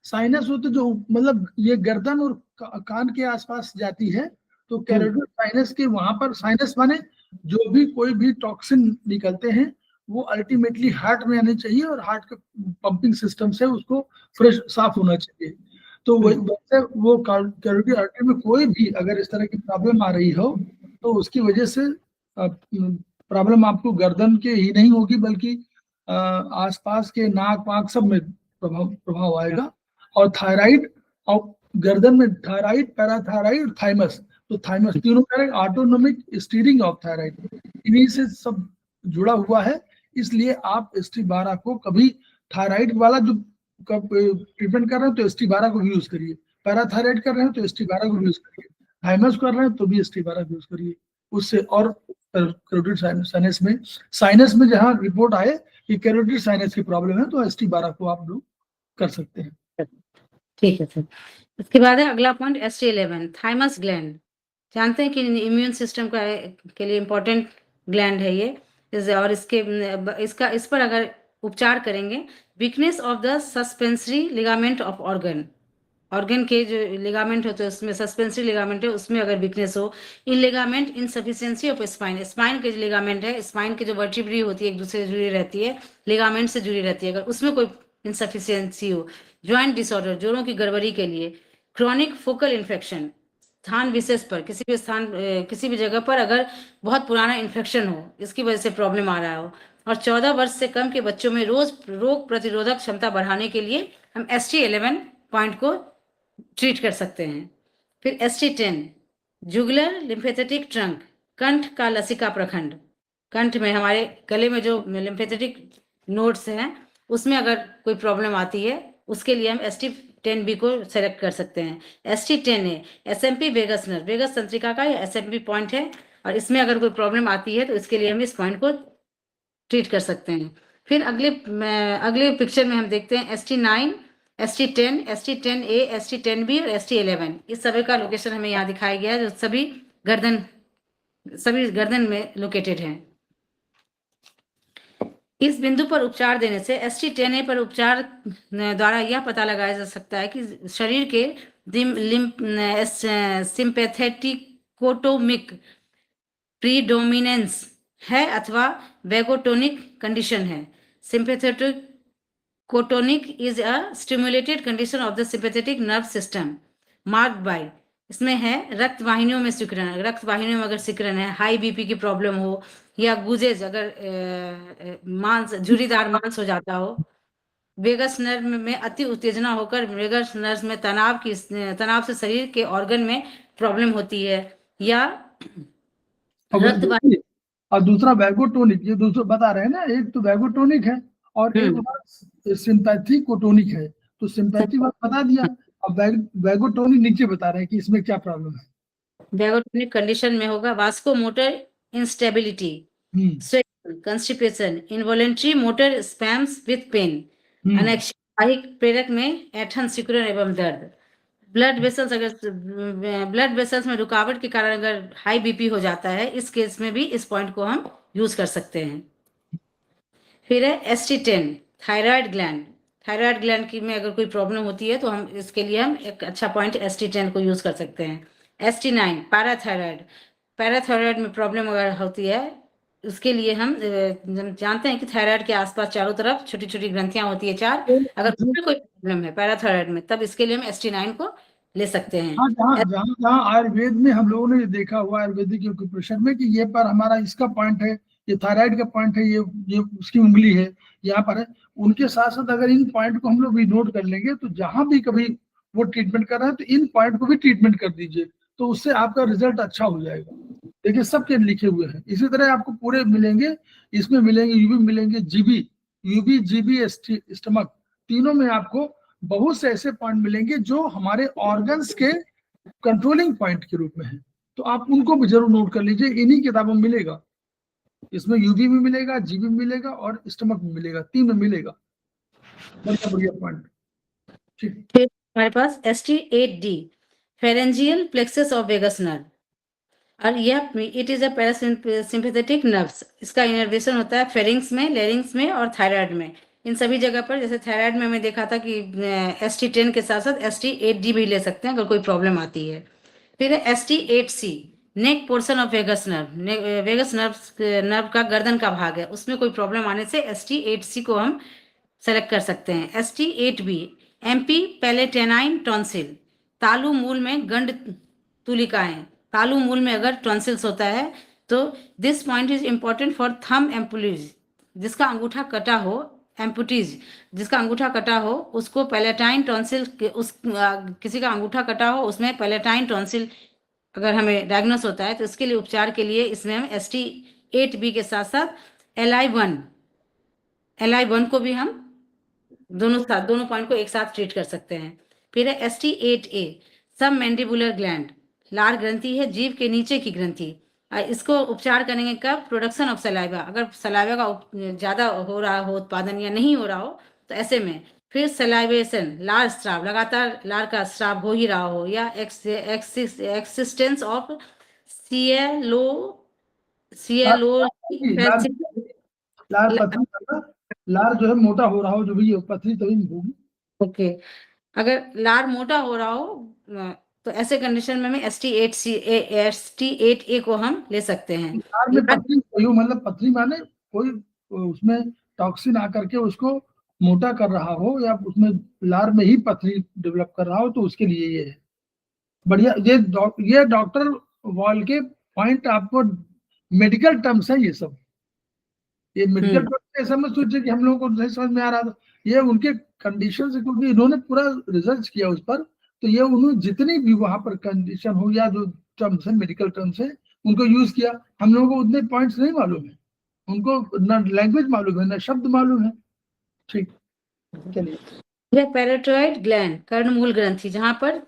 [SPEAKER 2] साइनस होते जो मतलब ये गर्दन और कान के आसपास जाती है, तो कैरोटिड साइनस के वहां पर, साइनस माने जो भी कोई भी टॉक्सिन निकलते हैं वो अल्टीमेटली हार्ट में आने चाहिए और हार्ट के पंपिंग सिस्टम से उसको फ्रेश साफ होना चाहिए। तो वैसे वो कैरोटिड आर्टरी में कोई भी अगर इस तरह की प्रॉब्लम आ रही हो तो उसकी वजह से प्रॉब्लम आपको गर्दन के ही नहीं होगी, बल्कि आसपास के नाक वाक सब में प्रभाव आएगा। और थायराइड, और गर्दन में थायराइड, पैराथायराइड, थाइमस, तो थाइमस तीनों करें ऑटोनोमिक स्टीयरिंग ऑफ थायराइड, इन्हीं से सब जुड़ा हुआ है। इसलिए आप ST12 को कभी थायराइड वाला जो ट्रीटमेंट कर रहे हैं तो ST12 को यूज करिए, पैराथायराइड कर रहे हैं तो ST12 को यूज करिए, थाइमस कर रहे हैं तो भी ST12 यूज करिए उससे। और कैरोटिड साइनस में जहां रिपोर्ट आए कि कैरोटिड साइनस की प्रॉब्लम है तो ST12 को आप लोग कर सकते हैं।
[SPEAKER 3] ठीक है सर। इसके बाद है अगला पॉइंट ST11 थाइमस ग्लैंड। जानते हैं कि इम्यून सिस्टम के लिए इंपॉर्टेंट ग्लैंड है ये, और इस पर अगर उपचार करेंगे, weakness of the suspensory ligament of organ, organ के जो लिगामेंट होते हैं उसमें सस्पेंसरी लिगामेंट है उसमें अगर वीकनेस हो, in ligament insufficiency of spine, spine के जो लिगामेंट है, स्पाइन की जो वर्टिब्री होती है एक दूसरे से जुड़ी रहती है, लिगामेंट से जुड़ी रहती है, अगर उसमें कोई इनसफिशिएंसी हो, जॉइंट डिसऑर्डर जोड़ों की गड़बड़ी के लिए, क्रॉनिक फोकल इन्फेक्शन, स्थान विशेष पर किसी भी स्थान किसी भी जगह पर अगर बहुत पुराना इन्फेक्शन हो, इसकी वजह से प्रॉब्लम आ रहा हो, और 14 वर्ष से कम के बच्चों में रोज रोग प्रतिरोधक क्षमता बढ़ाने के लिए हम ST11 पॉइंट को ट्रीट कर सकते हैं। फिर ST10 जुगुलर लिम्फेथेटिक ट्रंक, कंठ का लसिका प्रखंड, कंठ में हमारे गले में जो लिम्फेथेटिक नोड्स हैं उसमें अगर कोई प्रॉब्लम आती है उसके लिए हम ST10B को सेलेक्ट कर सकते हैं। ST10A SMP vagus nerve, vagus तंत्रिका का ये SMP पॉइंट है और इसमें अगर कोई प्रॉब्लम आती है तो इसके लिए हम इस पॉइंट को ट्रीट कर सकते हैं। फिर अगले पिक्चर में हम देखते हैं ST9, ST10, ST10A, ST10B और ST11, इस सभी का लोकेशन हमें यहाँ दिखाया गया है जो सभी गर्दन में लोकेटेड है। इस बिंदु पर उपचार देने से ST10A पर उपचार द्वारा यह पता लगाया जा सकता है कि शरीर के सिंपैथेटिकोटोमिक प्रीडोमिनेंस है अथवा वैगोटोनिक कंडीशन है। Sympatheticotonic is a stimulated condition of the sympathetic nerve system marked by, इसमें है रक्त वाहिनियों में सिकुड़न, रक्त वाहिनियों में अगर सिकुड़न है, हाई बीपी की प्रॉब्लम हो या गुजेज अगर मांस झुर्रीदार मांस हो जाता हो, वेगस नर्व में अति उत्तेजना होकर वेगस नर्व में तनाव से शरीर के ऑर्गन में प्रॉब्लम होती है, या रक्त
[SPEAKER 2] और दूसरा वैगोटोनिक, ये दूसरा बता रहे हैं ना, एक तो वैगोटोनिक है और एक सिंपैथी कोटोनिक है। तो सिंपैथी बता दिया, अब वैगोटोनिक नीचे बता रहे हैं कि इसमें क्या प्रॉब्लम है।
[SPEAKER 3] वैगोटोनिक कंडीशन में होगा vasomotor instability, constipation, involuntary motor spasms with pain, अनैच्छिक प्रेरक में ऐंठन, सिकुड़न एवं दर्द, ब्लड वेसल्स में रुकावट के कारण अगर हाई बीपी हो जाता है, इस केस में भी इस पॉइंट को हम यूज कर सकते हैं। फिर है ST10 thyroid gland, thyroid gland की में अगर कोई प्रॉब्लम होती है तो हम इसके लिए हम एक अच्छा पॉइंट ST10 को यूज कर सकते हैं। ST9 पैराथायराइड, पैराथायराइड में प्रॉब्लम अगर होती है उसके लिए हम जानते हैं कि थायराइड के आसपास चारों तरफ छोटी छोटी ग्रंथियां होती है 4, अगर उसमें कोई प्रॉब्लम है पैराथायराइड में तब इसके लिए हम ST9 को ले सकते हैं।
[SPEAKER 2] हाँ, जहाँ आयुर्वेद में हम लोगों ने देखा हुआ आयुर्वेदिक एक्यूप्रेशर में कि ये पर हमारा इसका पॉइंट है, ये थायराइड का पॉइंट है, ये उसकी उंगली है, यहाँ पर है। उनके साथ साथ अगर इन पॉइंट को हम लोग भी नोट कर लेंगे तो जहां भी कभी वो ट्रीटमेंट कर रहे हैं तो इन पॉइंट को भी ट्रीटमेंट कर दीजिए, तो उससे आपका रिजल्ट अच्छा हो जाएगा। देखिए सबके लिखे हुए हैं, इसी तरह आपको पूरे मिलेंगे, इसमें मिलेंगे यूबी, मिलेंगे जीबी, यूबी जीबी स्टमक, तीनों में आपको बहुत से ऐसे पॉइंट मिलेंगे जो हमारे ऑर्गन्स के कंट्रोलिंग पॉइंट के रूप में है, तो आप उनको भी जरूर नोट कर लीजिए। इन्हीं किताबों में मिलेगा, इसमें यूबी भी मिलेगा, जीबी भी मिलेगा और स्टमक भी मिलेगा, 3 में मिलेगा। बढ़िया पॉइंट। ठीक,
[SPEAKER 3] फिर हमारे पास ST8D pharyngeal plexus of vagus nerve, और यह it is a parasympathetic nerves, इसका इनर्वेशन होता है फेरिंग्स में, लेरिंग्स में और थायराइड में, इन सभी जगह पर। जैसे थायराइड में हमें देखा था कि ST10 के साथ साथ ST8D भी ले सकते हैं अगर कोई प्रॉब्लम आती है। फिर है ST8C neck portion of vagus nerve, vagus nerve का गर्दन का भाग है, उसमें कोई प्रॉब्लम आने से ST8C को हम सेलेक्ट कर सकते हैं। ST8B MP पैलेटेनाइन टॉन्सिल, तालु मूल में गंड तुलिकाएं, तालु मूल में अगर टॉन्सिल्स होता है तो this point is important for thumb amputees, जिसका अंगूठा कटा हो, एम्पुटीज जिसका अंगूठा कटा हो उसको पैलेटाइन टॉन्सिल, किसी का अंगूठा कटा हो उसमें पैलेटाइन टॉन्सिल अगर हमें डायग्नोस होता है तो इसके लिए उपचार के लिए इसमें हम ST8B के साथ साथ LI1 को भी हम दोनों पॉइंट को एक साथ ट्रीट कर सकते हैं। फिर है ST8A सब मैंडिबुलर ग्लैंड, लार ग्रंथि है जीभ के नीचे की ग्रंथि, इसको उपचार करेंगे कब, प्रोडक्शन ऑफ सलाइवा, अगर सलाइवा का ज्यादा हो रहा हो उत्पादन या नहीं हो रहा हो तो ऐसे में। फिर सलाइवेशन लार स्राव, लगातार लार का स्राव हो ही रहा हो, या एक्सिस्टेंस ऑफ सीएलओ
[SPEAKER 2] लार जो है मोटा हो रहा हो, जो भी पथरी तभी होगी।
[SPEAKER 3] ओके, अगर लार मोटा हो रहा हो तो ऐसे कंडीशन में ST8A को हम ले सकते हैं।
[SPEAKER 2] लार में पथरी, मतलब पथरी माने कोई उसमें टॉक्सिन आकर के उसको मोटा कर रहा हो या उसमें लार में ही पथरी डेवलप कर रहा हो, तो उसके लिए ये है बढ़िया। ये डॉक्टर वॉल के पॉइंट आपको मेडिकल टर्म्स है ये सब। ये मेडिकल टर्म्स ऐसा मत सोचिए कि हम लोगों को नहीं समझ में आ रहा था, ये उनके कंडीशन से, क्योंकि इन्होंने पूरा रिसर्च किया उस पर, तो ये उन्होंने जितनी भी वहां पर कंडीशन हो या जो टर्म्स है मेडिकल टर्म्स है उनको यूज किया। हम लोगों को उतने पॉइंट्स नहीं मालूम है, उनको ना लैंग्वेज मालूम है ना शब्द मालूम है। ठीक, चलिए।
[SPEAKER 3] यह पैराटाइड ग्लैंड कर्णमूल ग्रंथि जहां पर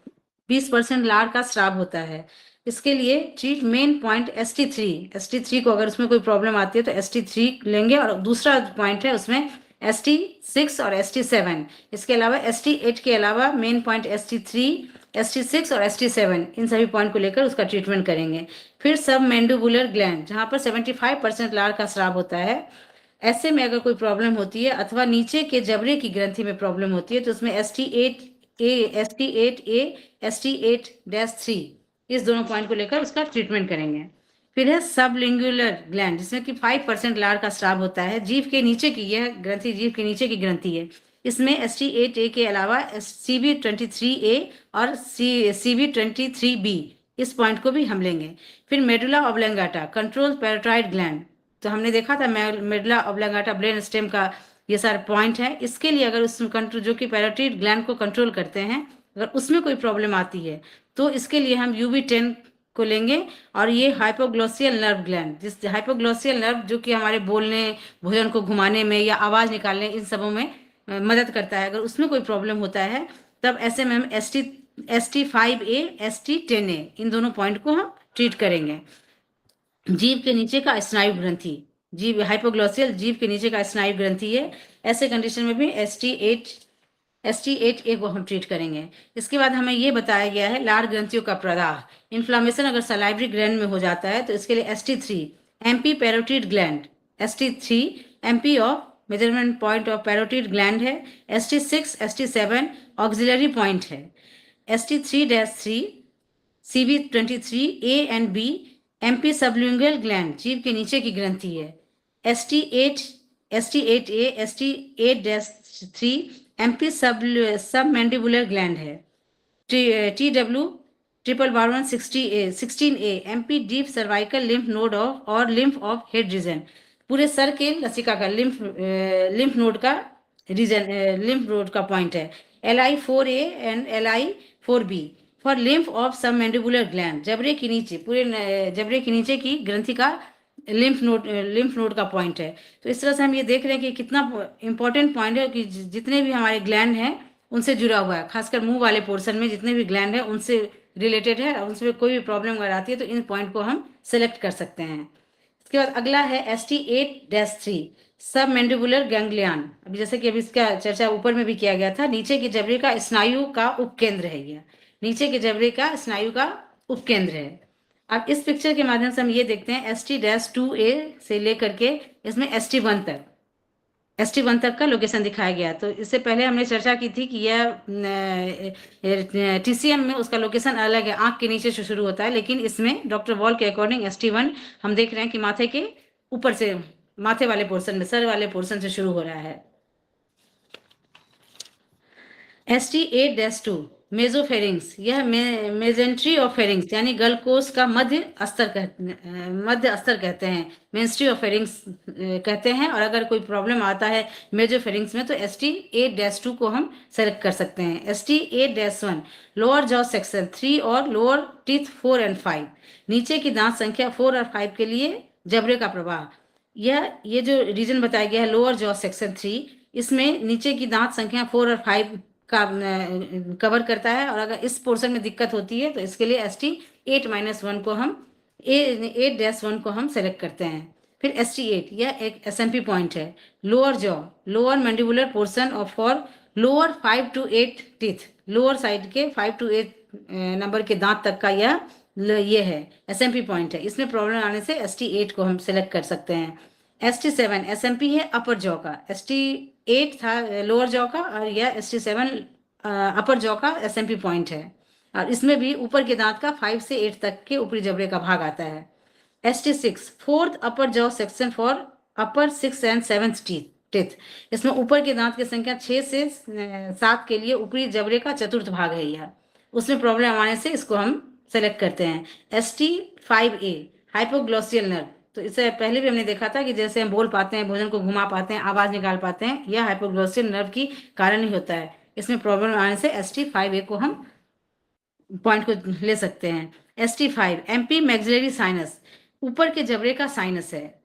[SPEAKER 3] 20% लार का स्राव होता है, इसके लिए ट्रीट मेन पॉइंट ST3 को, अगर उसमें कोई प्रॉब्लम आती है तो ST3 लेंगे, और दूसरा पॉइंट है उसमें ST6 और ST7। इसके अलावा ST8 के अलावा मेन पॉइंट ST3, ST6 और ST7, इन सभी पॉइंट को लेकर उसका ट्रीटमेंट करेंगे। फिर सब मैंडिबुलर ग्लैंड जहां पर 75% लार का स्राव होता है, ऐसे में अगर कोई प्रॉब्लम होती है अथवा नीचे के जबड़े की ग्रंथि में प्रॉब्लम होती है तो उसमें ST8A, ST8-3, इस दोनों पॉइंट को लेकर उसका ट्रीटमेंट करेंगे। फिर है सबलिंगुलर ग्लैंड जिसमें कि 5% लार का स्राव होता है, जीभ के नीचे की, यह ग्रंथि जीभ के नीचे की ग्रंथि है। इसमें ST8A के अलावा CB23A और CB23B, इस पॉइंट को भी हम लेंगे। फिर मेडुला ऑब्लंगाटा कंट्रोल पैराटाइड ग्लैंड, तो हमने देखा था मेडुला ऑब्लंगाटा ब्रेन स्टेम का ये सारे पॉइंट है। इसके लिए अगर उसमें कंट्रोल, जो कि पैराटाइड ग्लैंड को कंट्रोल करते हैं, अगर उसमें कोई प्रॉब्लम आती है तो इसके लिए हम UB10 को लेंगे। और ये हाइपोग्लोसियल नर्व ग्लैंड, जिस हाइपोग्लोसियल नर्व जो कि हमारे बोलने, भोजन को घुमाने में या आवाज निकालने, इन सबों में मदद करता है, अगर उसमें कोई प्रॉब्लम होता है तब ऐसे में हम ST5A, ST10A, इन दोनों पॉइंट को हम ट्रीट करेंगे। जीभ के नीचे का स्नायु ग्रंथि, जीभ हाइपोग्लोसियल जीभ के नीचे का स्नायु ग्रंथि है, ऐसे कंडीशन में भी ST8A को हम ट्रीट करेंगे। इसके बाद हमें ये बताया गया है लार ग्रंथियों का प्रदाह, इन्फ्लामेशन अगर सलाइवरी ग्लैंड में हो जाता है तो इसके लिए ST3 MP parotid gland, ST3 MP of measurement point of parotid gland है, ST6 ST7 ऑक्सिलरी पॉइंट है, ST3-3 CB23A and B MP sublingual gland, जीभ के नीचे की ग्रंथि है, ST8A ST8-3 MP submandibular gland है, TW 16A MP deep cervical lymph node of और लिम्फ ऑफ हेड रीजन, पूरे सर के लसिका का लिम्फ नोड का रीजन, लिम्फ नोड का पॉइंट है, LI4A and LI4B for lymph of submandibular gland, जबड़े के नीचे, पूरे जबड़े के नीचे की ग्रंथि का लिम्फ नोड का पॉइंट है। तो इस तरह से हम ये देख रहे हैं कि कितना इंपॉर्टेंट पॉइंट है कि जितने भी हमारे ग्लैंड हैं उनसे जुड़ा हुआ है, खासकर मुंह वाले पोर्शन में जितने भी ग्लैंड है उनसे रिलेटेड है, और उनसे कोई भी प्रॉब्लम अगर आती है तो इन पॉइंट को हम सेलेक्ट कर सकते हैं। इसके बाद अगला है ST8-3 सब मैंडिबुलर गैंग्लियन, अभी जैसे कि अभी इसका चर्चा ऊपर में भी किया गया था, नीचे के जबड़े का स्नायु का उपकेंद्र है, यह नीचे के जबड़े का स्नायु का उपकेंद्र है। अब इस पिक्चर के माध्यम से हम ये देखते हैं ST-2A से लेकर के इसमें ST1 तक का लोकेशन दिखाया गया। तो इससे पहले हमने चर्चा की थी कि यह TCM में उसका लोकेशन अलग है, आंख के नीचे से शुरू होता है, लेकिन इसमें डॉक्टर वॉल के अकॉर्डिंग ST1 हम देख रहे हैं कि माथे के ऊपर से, माथे वाले पोर्शन में, सर वाले पोर्शन से शुरू हो रहा है। ST8-2 मेजोफेरिंग्स, यह मेजेंट्री ऑफ फेरिंग्स यानी गलकोश का मध्य स्तर कहते हैं, मेंस्ट्री ऑफ फेरिंग्स कहते हैं। और अगर कोई प्रॉब्लम आता है मेजोफेरिंग्स में तो ST8-2 को हम सेलेक्ट कर सकते हैं। ST8-1 लोअर जॉ सेक्शन 3 और लोअर टीथ 4 और 5, नीचे की दांत संख्या 4 और 5 के लिए जबड़े का प्रवाह, ये जो रीजन बताया गया है लोअर जॉ सेक्शन 3, इसमें नीचे की दांत संख्या 4 और 5 का कवर करता है। और अगर इस पोर्शन में दिक्कत होती है तो इसके लिए ST8-1 को हम 8-1 को हम सेलेक्ट करते हैं। फिर ST8, यह एक SMP पॉइंट है, lower jaw, lower mandibular portion of for lower 5 to 8 teeth, lower side के 5 to 8 नंबर के दांत तक का ये है SMP पॉइंट है। इसमें प्रॉब्लम आने से ST8 को हम सेलेक्ट कर सकते हैं। ST7 SMP है अपर जॉ का, ST8 था लोअर जॉ का, और यह ST7 अपर जॉ का एसएमपी पॉइंट है, और इसमें भी ऊपर के दांत का 5 से 8 तक के ऊपरी जबड़े का भाग आता है। ST6 fourth upper jaw section for upper 6 and 7 teeth. इसमें ऊपर के दांत की संख्या 6 से 7 के लिए ऊपरी जबड़े का चतुर्थ भाग है यह। उसमें प्रॉब्लम आने से इसको हम सेलेक्ट करते हैं। ST5A हाइपोग्लोसियल नर्व, तो इससे पहले भी हमने देखा था कि जैसे हम बोल पाते हैं, भोजन को घुमा पाते हैं, आवाज निकाल पाते हैं, यह हाइपोग्लोसियल नर्व की कारण ही होता है। इसमें प्रॉब्लम आने से ST5A को हम पॉइंट को ले सकते हैं। ST5 MP मैक्सिलरी साइनस, ऊपर के जबड़े का साइनस है,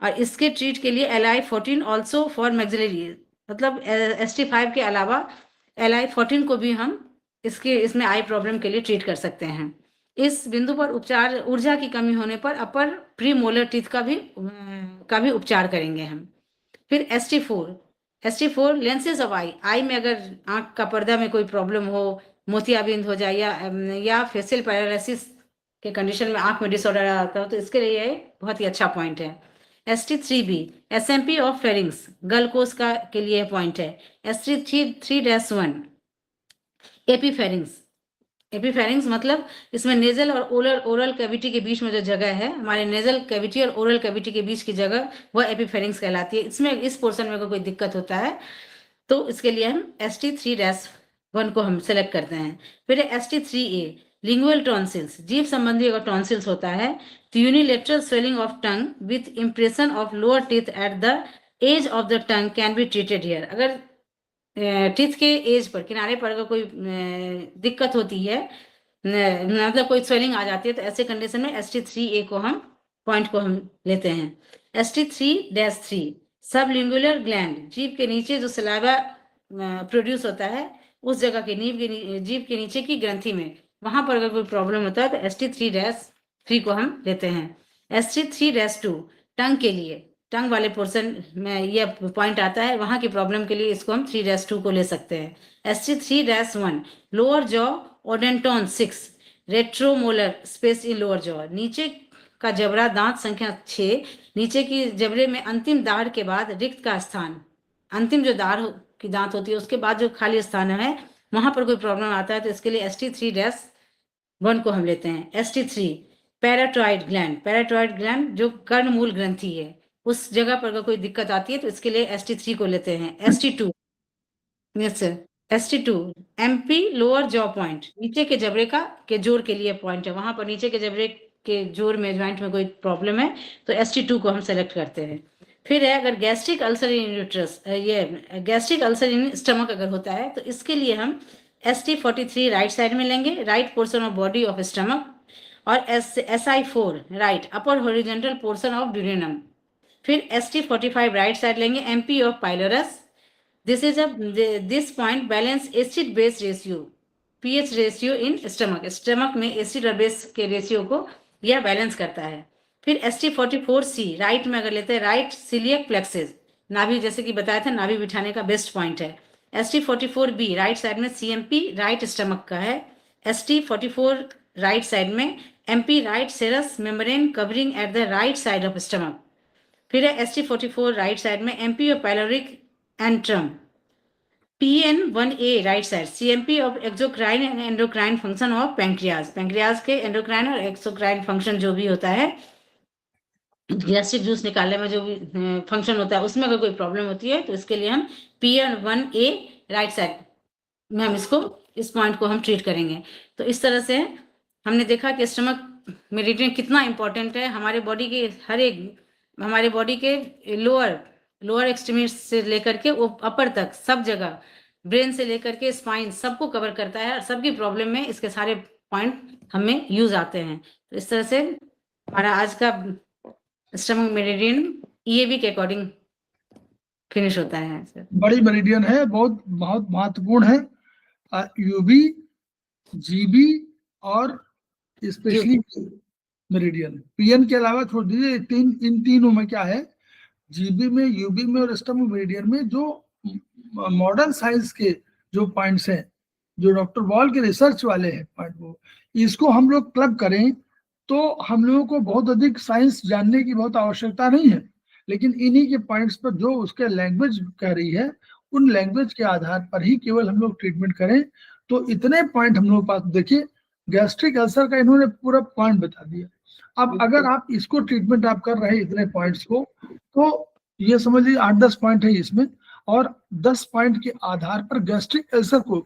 [SPEAKER 3] और इसके ट्रीट के लिए LI14 ऑल्सो फॉर मैक्सिलरी, मतलब ST5 के अलावा LI14 को भी हम इसमें आई प्रॉब्लम के लिए ट्रीट कर सकते हैं। इस बिंदु पर उपचार, ऊर्जा की कमी होने पर अपर प्रीमोलर टीथ का भी उपचार करेंगे हम। फिर ST4 लेंसेज ऑफ आई में अगर आंख का पर्दा में कोई प्रॉब्लम हो, मोतियाबिंद हो जाए, या फेशियल पैरालिसिस के कंडीशन में आंख में डिसऑर्डर आता हो, तो इसके लिए ये बहुत ही अच्छा पॉइंट है। ST3B SMP ऑफ फेरिंग्स, गलकोस का के लिए पॉइंट है। ST3-1 एपीफेरिंग्स मतलब इसमें नेजल और ओरल कैविटी के बीच में जो जगह है, हमारे नेजल कैविटी और ओरल कैविटी के बीच की जगह, वह एपीफेरिंग्स कहलाती है। इसमें इस पोर्शन में कोई दिक्कत होता है तो इसके लिए हम ST3-1 को हम सेलेक्ट करते हैं। फिर ST3A लिंगुअल टॉन्सिल्स, जीभ संबंधी अगर टॉन्सिल्स होता है तो unilateral swelling of tongue with impression of lower teeth at the edge of the tongue can be treated here. अगर टीथ के एज पर, किनारे पर अगर कोई दिक्कत होती है, मतलब कोई स्वेलिंग आ जाती है, तो ऐसे कंडीशन में ST3A को हम पॉइंट को हम लेते हैं। ST3-3 सबलिंगुलर ग्लैंड, जीभ के नीचे जो सलाइवा प्रोड्यूस होता है उस जगह के जीभ के नीचे की ग्रंथि में, वहां पर अगर कोई प्रॉब्लम होता है तो ST3-3 को हम लेते हैं। ST3-2 टंग के लिए, टंग वाले पोर्शन में यह पॉइंट आता है, वहां की प्रॉब्लम के लिए इसको हम 3-2 को ले सकते हैं। ST3-1 lower jaw odonton 6 retromolar space in lower jaw, नीचे का जबड़ा दांत संख्या 6, नीचे की जबड़े में अंतिम दाढ़ के बाद रिक्त का स्थान, अंतिम जो दाढ़ की दांत होती है उसके बाद जो खाली स्थान है, वहां पर कोई प्रॉब्लम आता है तो इसके लिए ST3-1 को हम लेते हैं। ST3 पैराट्रॉइड ग्लैंड जो कर्णमूल ग्रंथि है, उस जगह पर अगर कोई दिक्कत आती है तो इसके लिए ST3 को लेते हैं। ST2 MP lower jaw point, नीचे के जबड़े के जोड़ के लिए पॉइंट है, वहां पर नीचे के जबड़े के जोड़ में, ज्वाइंट में कोई प्रॉब्लम है तो ST2 को हम सेलेक्ट करते हैं। फिर है अगर गैस्ट्रिक अल्सर इन यूट्रस, ये गैस्ट्रिक अल्सर इन स्टमक अगर होता है तो इसके लिए हम ST43 राइट साइड में लेंगे, right portion of body of stomach, और SI4 right upper horizontal portion of duodenum. फिर ST45 राइट साइड लेंगे, MP of pylorus. This point balance acid base ratio, pH ratio in stomach में एसिड और बेस के रेशियो को यह बैलेंस करता है। फिर ST44C राइट में अगर लेते हैं, राइट सिलियक प्लेक्सेस, नाभि जैसे कि बताया था, नाभि बिठाने का बेस्ट पॉइंट है। ST44B राइट साइड में CMP राइट स्टमक का है। ST44 राइट साइड में MP right serous membrane covering at the right side of stomach. फिर है ST44 राइट साइड में MP of pyloric antrum, PN1A right side, CMP of exocrine and endocrine function of pancreas के एंडोक्राइन और एक्सोक्राइन फंक्शन जो भी होता है, गैस्ट्रिक जूस निकालने में जो भी फंक्शन होता है, उसमें अगर कोई प्रॉब्लम होती है तो इसके लिए हम PN1A राइट साइड में हम इस पॉइंट को हम ट्रीट करेंगे। तो इस तरह से हमने देखा कि स्टमक मेडिटेशन कितना इंपॉर्टेंट है हमारे बॉडी के हमारे बॉडी के लोअर एक्सट्रीमिटी से लेकर के वो अपर तक, सब जगह, ब्रेन से लेकर के स्पाइन, सबको कवर करता है, और सबकी प्रॉब्लम में इसके सारे पॉइंट हमें यूज आते हैं। तो इस तरह से हमारा आज का स्टमक मेरिडियन EAB के अकॉर्डिंग फिनिश होता है।
[SPEAKER 2] बड़ी मेरिडियन है, बहुत महत्वपूर्ण है। UB, GB और स्पेशली मेरिडियन। PN के अलावा छोड़ दीजिए, इन तीनों में क्या है, GB में, UB में और स्टमक मेरिडियन में जो मॉडर्न साइंस के जो पॉइंट्स हैं, जो डॉक्टर बॉल के रिसर्च वाले हैं पॉइंट, वो इसको हम लोग क्लब करें तो हम लोगों को बहुत अधिक साइंस जानने की बहुत आवश्यकता नहीं है, लेकिन इन्हीं के पॉइंट्स पर जो उसके लैंग्वेज कह रही है उन लैंग्वेज के आधार पर ही केवल हम लोग ट्रीटमेंट करें, तो इतने पॉइंट हम लोग पास। देखिए गैस्ट्रिक अल्सर का इन्होंने पूरा पॉइंट बता दिया। अब अगर आप इसको ट्रीटमेंट आप कर रहे हैं इतने पॉइंट्स को, तो ये समझ लीजिए 8-10 पॉइंट है इसमें, और 10 पॉइंट के आधार पर गैस्ट्रिक अल्सर को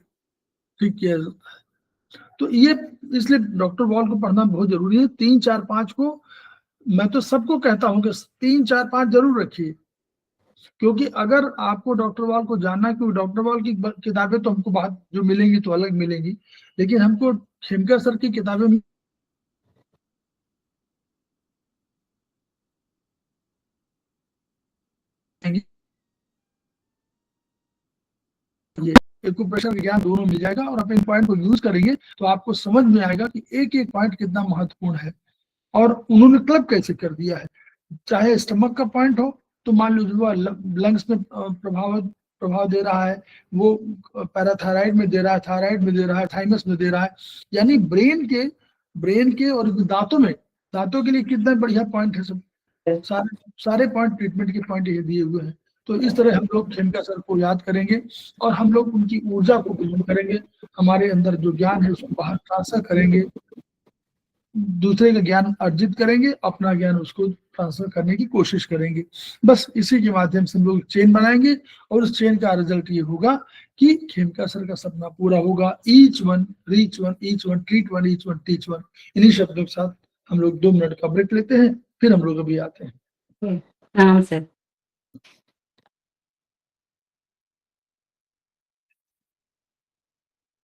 [SPEAKER 2] ठीक किया जाता है। तो ये इसलिए डॉक्टर वॉल को पढ़ना बहुत जरूरी है। 3, 4, 5 को मैं तो सबको कहता हूं कि 3, 4, 5 जरूर रखिए, क्योंकि अगर आपको डॉक्टर वॉल को जानना है, क्योंकि डॉक्टर वॉल की किताबें तो हमको बाहर जो मिलेंगी तो अलग मिलेंगी, लेकिन हमको खेमकर सर की किताबें एक्यूप्रेशर ज्ञान दोनों मिल जाएगा, और आप इन पॉइंट को यूज करेंगे तो आपको समझ में आएगा कि एक एक पॉइंट कितना महत्वपूर्ण है और उन्होंने क्लब कैसे कर दिया है। चाहे स्टमक का पॉइंट हो तो मान लीजिए वो लंग्स में प्रभाव दे रहा है, वो पैराथायराइड में दे रहा है, थायराइड में दे रहा है, थाइमस में दे रहा है, यानी ब्रेन के और दांतों के लिए कितना बढ़िया पॉइंट है। सब सारे पॉइंट ट्रीटमेंट के पॉइंट ये दिए हुए हैं। तो इस तरह हम लोग खेमका सर को याद करेंगे और हम लोग उनकी ऊर्जा को बिल्ड करेंगे, हमारे अंदर जो ज्ञान है उसको बाहर ट्रांसफर करेंगे, दूसरे का ज्ञान अर्जित करेंगे, अपना ज्ञान उसको ट्रांसफर करने की कोशिश करेंगे। बस इसी के माध्यम से हम लोग चेन बनाएंगे और उस चेन का रिजल्ट ये होगा कि खेमका सर का सपना पूरा होगा। Each one reach one, each one treat one, each one teach one. इन्हीं शब्दों के साथ हम लोग 2 मिनट का ब्रेक लेते हैं, फिर हम लोग अभी आते हैं।
[SPEAKER 3] हाँ सर।